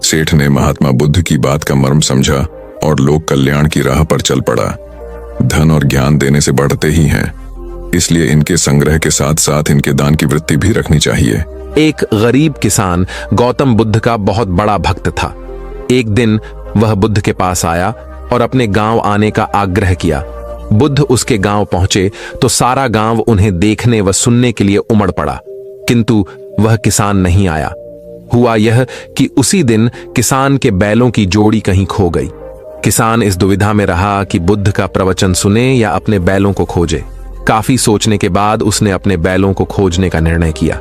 सेठ ने महात्मा बुद्ध की बात का मर्म समझा और लोक कल्याण की राह पर चल पड़ा। धन और ज्ञान देने से बढ़ते ही हैं, इसलिए इनके संग्रह के साथ साथ इनके दान की वृत्ति भी रखनी चाहिए। एक गरीब किसान गौतम बुद्ध का बहुत बड़ा भक्त था। एक दिन वह बुद्ध के पास आया और अपने गांव आने का आग्रह किया। बुद्ध उसके गांव पहुंचे तो सारा गांव उन्हें देखने व सुनने के लिए उमड़ पड़ा, किंतु वह किसान नहीं आया। हुआ यह कि उसी दिन किसान के बैलों की जोड़ी कहीं खो गई। किसान इस दुविधा में रहा कि बुद्ध का प्रवचन सुने या अपने बैलों को खोजे। काफी सोचने के बाद उसने अपने बैलों को खोजने का निर्णय किया।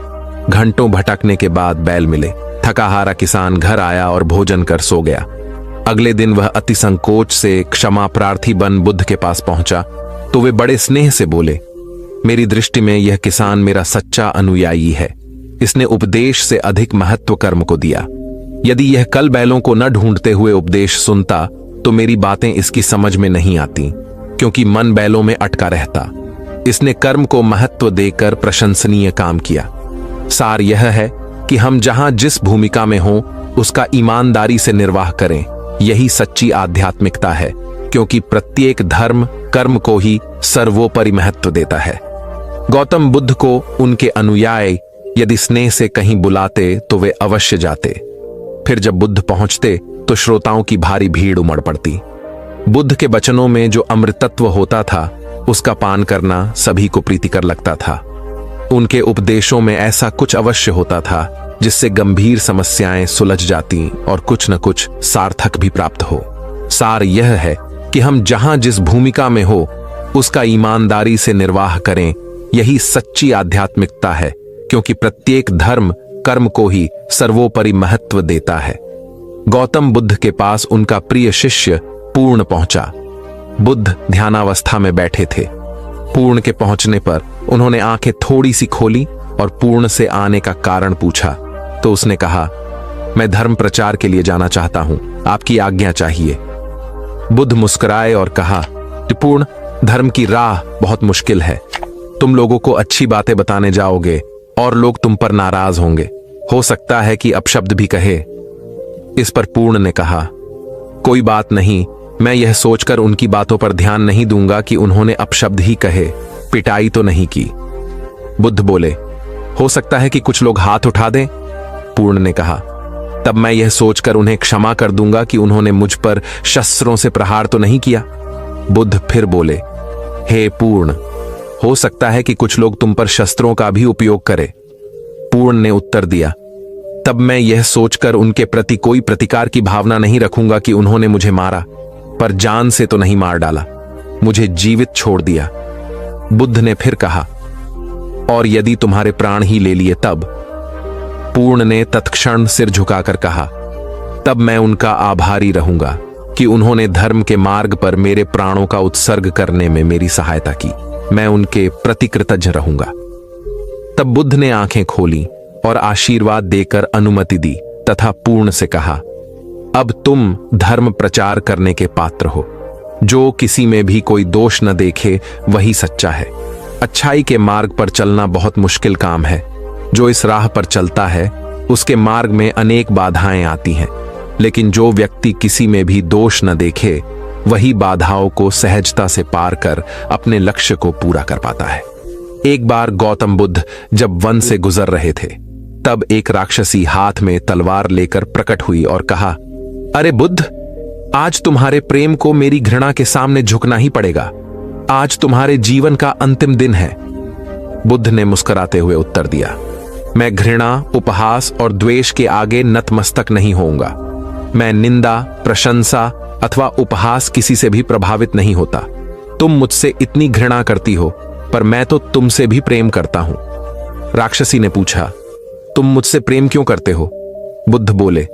घंटों भटकने के बाद बैल मिले। थका हारा किसान घर आया और भोजन कर सो गया। अगले दिन वह अति संकोच से क्षमा प्रार्थी बन बुद्ध के पास पहुंचा तो वे बड़े स्नेह से बोले, मेरी दृष्टि में यह किसान मेरा सच्चा अनुयायी है। इसने उपदेश से अधिक महत्व कर्म को दिया। यदि यह कल बैलों को न ढूंढते हुए उपदेश सुनता तो मेरी बातें इसकी समझ में नहीं आती, क्योंकि मन बैलों में अटका रहता। इसने कर्म को महत्व देकर प्रशंसनीय काम किया। सार यह है कि हम जहां जिस भूमिका में हों उसका ईमानदारी से निर्वाह करें, यही सच्ची आध्यात्मिकता है, क्योंकि प्रत्येक धर्म कर्म को ही सर्वोपरि महत्व देता है। गौतम बुद्ध को उनके अनुयायी यदि स्नेह से कहीं बुलाते तो वे अवश्य जाते। फिर जब बुद्ध पहुंचते तो श्रोताओं की भारी भीड़ उमड़ पड़ती। बुद्ध के वचनों में जो अमृतत्व होता था उसका पान करना सभी को प्रीतिकर लगता था। उनके उपदेशों में ऐसा कुछ अवश्य होता था जिससे गंभीर समस्याएं सुलझ जाती और कुछ न कुछ सार्थक भी प्राप्त हो। सार यह है कि हम जहां जिस भूमिका में हो उसका ईमानदारी से निर्वाह करें, यही सच्ची आध्यात्मिकता है, क्योंकि प्रत्येक धर्म कर्म को ही सर्वोपरि महत्व देता है। गौतम बुद्ध के पास उनका प्रिय शिष्य पूर्ण पहुंचा। बुद्ध ध्यानावस्था में बैठे थे। पूर्ण के पहुंचने पर उन्होंने आंखें थोड़ी सी खोली और पूर्ण से आने का कारण पूछा तो उसने कहा, मैं धर्म प्रचार के लिए जाना चाहता हूं, आपकी आज्ञा चाहिए। बुद्ध मुस्कुराए और कहा, पूर्ण, धर्म की राह बहुत मुश्किल है। तुम लोगों को अच्छी बातें बताने जाओगे और लोग तुम पर नाराज होंगे। हो सकता है कि अपशब्द भी कहे। इस पर पूर्ण ने कहा, कोई बात नहीं, मैं यह सोचकर उनकी बातों पर ध्यान नहीं दूंगा कि उन्होंने अपशब्द ही कहे, पिटाई तो नहीं की। बुद्ध बोले, हो सकता है कि कुछ लोग हाथ उठा दें। पूर्ण ने कहा, तब मैं यह सोचकर उन्हें क्षमा कर दूंगा कि उन्होंने मुझ पर शस्त्रों से प्रहार तो नहीं किया। बुद्ध फिर बोले, हे पूर्ण, हो सकता है कि कुछ लोग तुम पर शस्त्रों का भी उपयोग करें। पूर्ण ने उत्तर दिया, तब मैं यह सोचकर उनके प्रति कोई प्रतिकार की भावना नहीं रखूंगा कि उन्होंने मुझे मारा, पर जान से तो नहीं मार डाला, मुझे जीवित छोड़ दिया। बुद्ध ने फिर कहा, और यदि तुम्हारे प्राण ही ले लिए तब? पूर्ण ने तत्क्षण सिर झुकाकर कहा, तब मैं उनका आभारी रहूंगा कि उन्होंने धर्म के मार्ग पर मेरे प्राणों का उत्सर्ग करने में मेरी सहायता की। मैं उनके प्रति कृतज्ञ रहूंगा। तब बुद्ध ने आंखें खोली और आशीर्वाद देकर अनुमति दी तथा पूर्ण से कहा, अब तुम धर्म प्रचार करने के पात्र हो। जो किसी में भी कोई दोष न देखे वही सच्चा है। अच्छाई के मार्ग पर चलना बहुत मुश्किल काम है। जो इस राह पर चलता है उसके मार्ग में अनेक बाधाएं आती हैं, लेकिन जो व्यक्ति किसी में भी दोष न देखे वही बाधाओं को सहजता से पार कर अपने लक्ष्य को पूरा कर पाता है। एक बार गौतम बुद्ध जब वन से गुजर रहे थे तब एक राक्षसी हाथ में तलवार लेकर प्रकट हुई और कहा, अरे बुद्ध, आज तुम्हारे प्रेम को मेरी घृणा के सामने झुकना ही पड़ेगा। आज तुम्हारे जीवन का अंतिम दिन है। बुद्ध ने मुस्कुराते हुए उत्तर दिया, मैं घृणा, उपहास और द्वेष के आगे नतमस्तक नहीं होऊंगा। मैं निंदा, प्रशंसा अथवा उपहास किसी से भी प्रभावित नहीं होता। तुम मुझसे इतनी घृणा करती हो, पर मैं तो तुमसे भी प्रेम करता हूं। राक्षसी ने पूछा, तुम मुझसे प्रेम क्यों करते हो? बुद्ध बोले,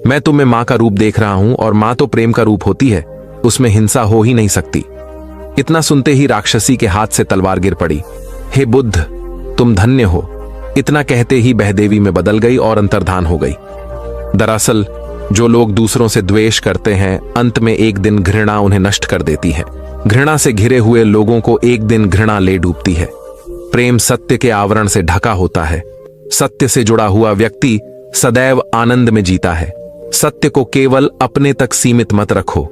मैं तुम्हें मां का रूप देख रहा हूं और मां तो प्रेम का रूप होती है, उसमें हिंसा हो ही नहीं सकती। इतना सुनते ही राक्षसी के हाथ से तलवार गिर पड़ी। हे बुद्ध, तुम धन्य हो। इतना कहते ही बहदेवी में बदल गई और अंतर्धान हो गई। दरअसल जो लोग दूसरों से द्वेष करते हैं, अंत में एक दिन घृणा उन्हें नष्ट कर देती है। घृणा से घिरे हुए लोगों को एक दिन घृणा ले डूबती है। प्रेम सत्य के आवरण से ढका होता है। सत्य से जुड़ा हुआ व्यक्ति सदैव आनंद में जीता है। सत्य को केवल अपने तक सीमित मत रखो,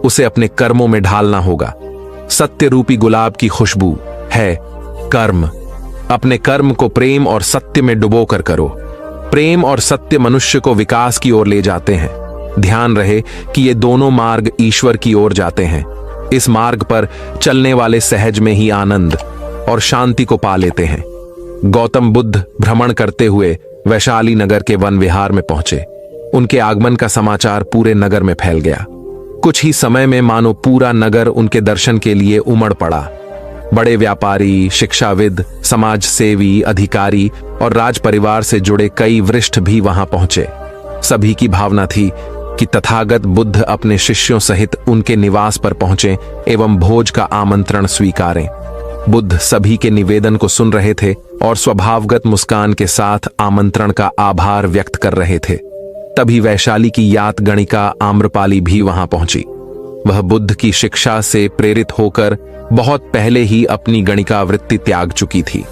उसे अपने कर्मों में ढालना होगा। सत्य रूपी गुलाब की खुशबू है कर्म। अपने कर्म को प्रेम और सत्य में डुबो कर करो। प्रेम और सत्य मनुष्य को विकास की ओर ले जाते हैं। ध्यान रहे कि ये दोनों मार्ग ईश्वर की ओर जाते हैं। इस मार्ग पर चलने वाले सहज में ही आनंद और शांति को पा लेते हैं। गौतम बुद्ध भ्रमण करते हुए वैशाली नगर के वन विहार में पहुंचे। उनके आगमन का समाचार पूरे नगर में फैल गया। कुछ ही समय में मानो पूरा नगर उनके दर्शन के लिए उमड़ पड़ा। बड़े व्यापारी, शिक्षाविद, समाज सेवी, अधिकारी और राज परिवार से जुड़े कई वरिष्ठ भी वहां पहुंचे। सभी की भावना थी कि तथागत बुद्ध अपने शिष्यों सहित उनके निवास पर पहुंचे एवं भोज का आमंत्रण स्वीकारें। बुद्ध सभी के निवेदन को सुन रहे थे और स्वभावगत मुस्कान के साथ आमंत्रण का आभार व्यक्त कर रहे थे। तभी वैशाली की यात गणिका आम्रपाली भी वहां पहुंची। वह बुद्ध की शिक्षा से प्रेरित होकर बहुत पहले ही अपनी गणिका वृत्ति त्याग चुकी थी।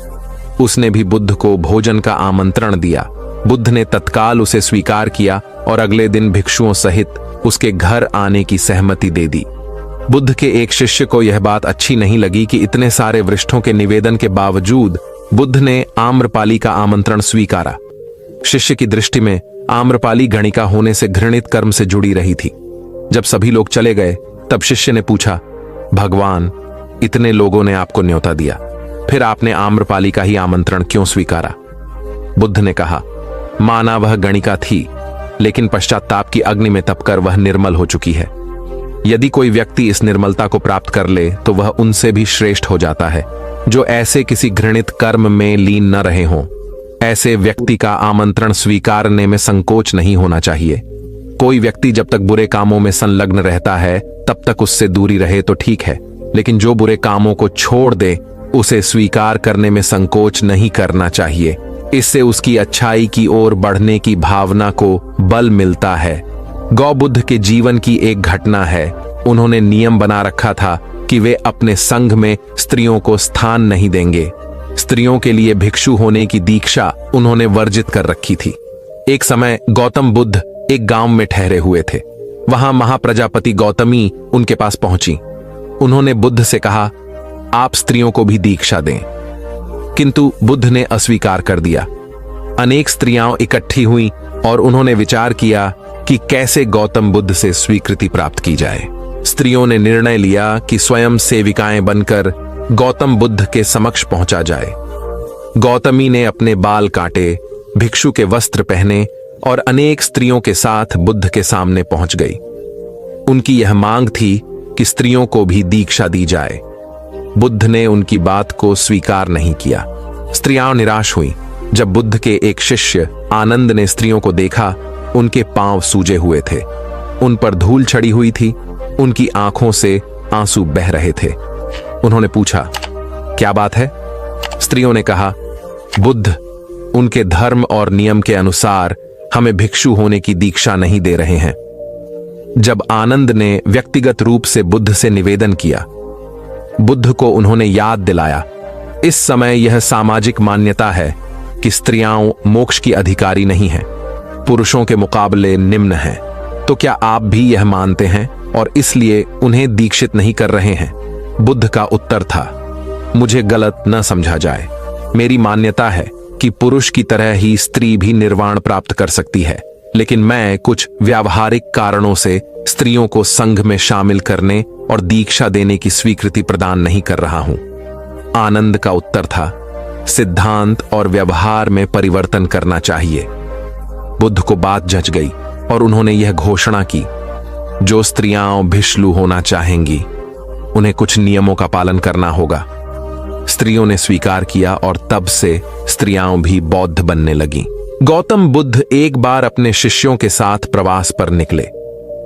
उसने भी बुद्ध को भोजन का आमंत्रण दिया। बुद्ध ने तत्काल उसे स्वीकार किया और अगले दिन भिक्षुओं सहित उसके घर आने की सहमति दे दी। बुद्ध के एक शिष्य को यह बात अच्छी नहीं लगी कि इतने सारे वरिष्ठों के निवेदन के बावजूद बुद्ध ने आम्रपाली का आमंत्रण स्वीकारा। शिष्य की दृष्टि में आम्रपाली गणिका होने से घृणित कर्म से जुड़ी रही थी। जब सभी लोग चले गए तब शिष्य ने पूछा, भगवान, इतने लोगों ने आपको न्योता दिया, फिर आपने आम्रपाली का ही आमंत्रण क्यों स्वीकारा? बुद्ध ने कहा, माना वह गणिका थी, लेकिन पश्चाताप की अग्नि में तपकर वह निर्मल हो चुकी है। यदि कोई व्यक्ति इस निर्मलता को प्राप्त कर ले तो वह उनसे भी श्रेष्ठ हो जाता है जो ऐसे किसी घृणित कर्म में लीन न रहे हों। ऐसे व्यक्ति का आमंत्रण स्वीकारने में संकोच नहीं होना चाहिए। कोई व्यक्ति जब तक बुरे कामों में संलग्न रहता है तब तक उससे दूरी रहे तो ठीक है, लेकिन जो बुरे कामों को छोड़ दे उसे स्वीकार करने में संकोच नहीं करना चाहिए। इससे उसकी अच्छाई की ओर बढ़ने की भावना को बल मिलता है। गौबुद्ध के जीवन की एक घटना है। उन्होंने नियम बना रखा था कि वे अपने संघ में स्त्रियों को स्थान नहीं देंगे। स्त्रियों के लिए भिक्षु होने की दीक्षा उन्होंने वर्जित कर रखी थी। एक समय गौतम बुद्ध एक गांव में ठहरे हुए थे। वहां महाप्रजापति गौतमी उनके पास पहुंची। उन्होंने बुद्ध से कहा, आप स्त्रियों को भी दीक्षा दें, किंतु बुद्ध ने अस्वीकार कर दिया। अनेक स्त्रियां इकट्ठी हुईं और उन्होंने विचार किया कि कैसे गौतम बुद्ध से स्वीकृति प्राप्त की जाए। स्त्रियों ने निर्णय लिया कि स्वयं सेविकाएं बनकर गौतम बुद्ध के समक्ष पहुंचा जाए। गौतमी ने अपने बाल काटे, भिक्षु के वस्त्र पहने और अनेक स्त्रियों के साथ बुद्ध के सामने पहुंच गई। उनकी यह मांग थी कि स्त्रियों को भी दीक्षा दी जाए। बुद्ध ने उनकी बात को स्वीकार नहीं किया। स्त्रियां निराश हुईं। जब बुद्ध के एक शिष्य आनंद ने स्त्रियों को देखा, उनके पांव सूजे हुए थे, उन पर धूल चढ़ी हुई थी, उनकी आंखों से आंसू बह रहे थे। उन्होंने पूछा, क्या बात है? स्त्रियों ने कहा, बुद्ध उनके धर्म और नियम के अनुसार हमें भिक्षु होने की दीक्षा नहीं दे रहे हैं। जब आनंद ने व्यक्तिगत रूप से बुद्ध से निवेदन किया, बुद्ध को उन्होंने याद दिलाया, इस समय यह सामाजिक मान्यता है कि स्त्रियां मोक्ष की अधिकारी नहीं हैं, पुरुषों के मुकाबले निम्न हैं। तो क्या आप भी यह मानते हैं और इसलिए उन्हें दीक्षित नहीं कर रहे हैं? बुद्ध का उत्तर था, मुझे गलत न समझा जाए। मेरी मान्यता है कि पुरुष की तरह ही स्त्री भी निर्वाण प्राप्त कर सकती है, लेकिन मैं कुछ व्यावहारिक कारणों से स्त्रियों को संघ में शामिल करने और दीक्षा देने की स्वीकृति प्रदान नहीं कर रहा हूं। आनंद का उत्तर था, सिद्धांत और व्यवहार में परिवर्तन करना चाहिए। बुद्ध को बात जच गई और उन्होंने यह घोषणा की, जो स्त्रियां भिक्षु होना चाहेंगी उन्हें कुछ नियमों का पालन करना होगा। स्त्रियों ने स्वीकार किया और तब से स्त्रियां भी बौद्ध बनने लगीं। गौतम बुद्ध एक बार अपने शिष्यों के साथ प्रवास पर निकले।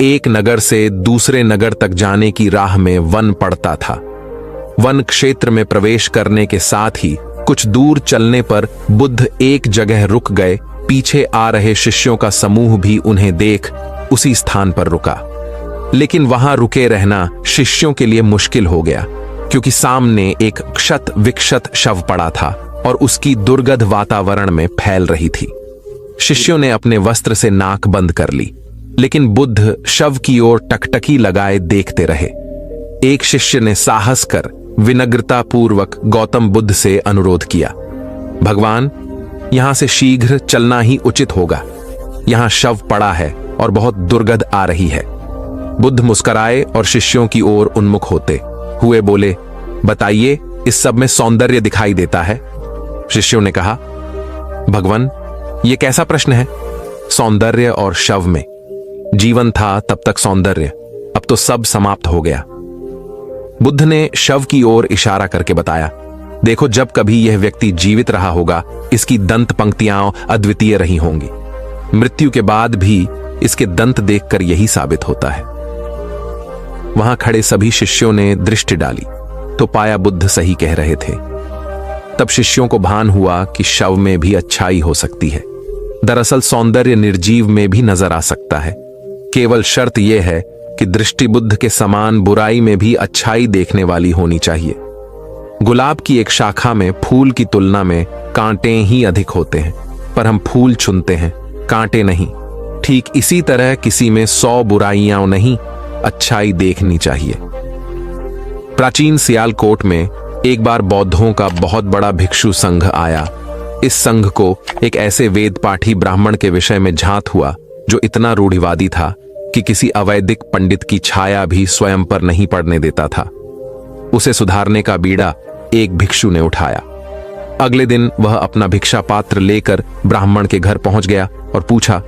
एक नगर से दूसरे नगर तक जाने की राह में वन पड़ता था। वन क्षेत्र में प्रवेश करने के साथ ही कुछ दूर चलने पर बुद्ध एक जगह रुक गए। पीछे आ रहे शिष्यों का समूह भी उन्हें देख उसी स्थान पर रुका, लेकिन वहां रुके रहना शिष्यों के लिए मुश्किल हो गया, क्योंकि सामने एक क्षत विक्षत शव पड़ा था और उसकी दुर्गंध वातावरण में फैल रही थी। शिष्यों ने अपने वस्त्र से नाक बंद कर ली, लेकिन बुद्ध शव की ओर टकटकी लगाए देखते रहे। एक शिष्य ने साहस कर विनम्रता पूर्वक गौतम बुद्ध से अनुरोध किया, भगवान, यहां से शीघ्र चलना ही उचित होगा। यहां शव पड़ा है और बहुत दुर्गंध आ रही है। बुद्ध मुस्कुराए और शिष्यों की ओर उन्मुख होते हुए बोले, बताइए, इस सब में सौंदर्य दिखाई देता है? शिष्यों ने कहा, भगवान, यह कैसा प्रश्न है? सौंदर्य और शव में? जीवन था तब तक सौंदर्य, अब तो सब समाप्त हो गया। बुद्ध ने शव की ओर इशारा करके बताया, देखो, जब कभी यह व्यक्ति जीवित रहा होगा, इसकी दंत पंक्तियां अद्वितीय रही होंगी। मृत्यु के बाद भी इसके दंत देखकर यही साबित होता है। वहां खड़े सभी शिष्यों ने दृष्टि डाली तो पाया बुद्ध सही कह रहे थे। तब शिष्यों को भान हुआ कि शव में भी अच्छाई हो सकती है। दरअसल सौंदर्य निर्जीव में भी नजर आ सकता है। केवल शर्त यह है कि दृष्टि बुद्ध के समान बुराई में भी अच्छाई देखने वाली होनी चाहिए। गुलाब की एक शाखा में फूल की तुलना में कांटे ही अधिक होते हैं, पर हम फूल चुनते हैं, कांटे नहीं। ठीक इसी तरह किसी में 100 बुराइयां नहीं, अच्छाई देखनी चाहिए। प्राचीन सियालकोट में एक बार बौद्धों का बहुत बड़ा भिक्षु संघ आया। इस संघ को एक ऐसे वेद पाठी ब्राह्मण के विषय में झांत हुआ जो इतना रूढ़िवादी था कि किसी अवैदिक पंडित की छाया भी स्वयं पर नहीं पड़ने देता था। उसे सुधारने का बीड़ा एक भिक्षु ने उठाया। अगले दिन वह अपना भिक्षा पात्र लेकर ब्राह्मण के घर पहुंच गया और पूछा,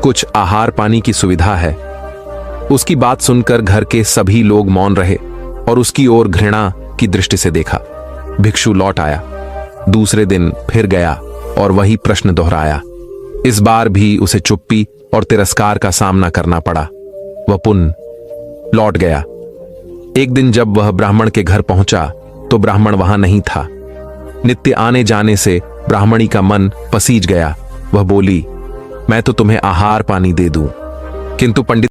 कुछ आहार पानी की सुविधा है? उसकी बात सुनकर घर के सभी लोग मौन रहे और उसकी ओर घृणा की दृष्टि से देखा। भिक्षु लौट आया। दूसरे दिन फिर गया और वही प्रश्न दोहराया। इस बार भी उसे चुप्पी और तिरस्कार का सामना करना पड़ा। वह पुनः लौट गया। एक दिन जब वह ब्राह्मण के घर पहुंचा तो ब्राह्मण वहां नहीं था। नित्य आने जाने से ब्राह्मणी का मन पसीज गया। वह बोली, मैं तो तुम्हें आहार पानी दे दूं, किंतु पंडित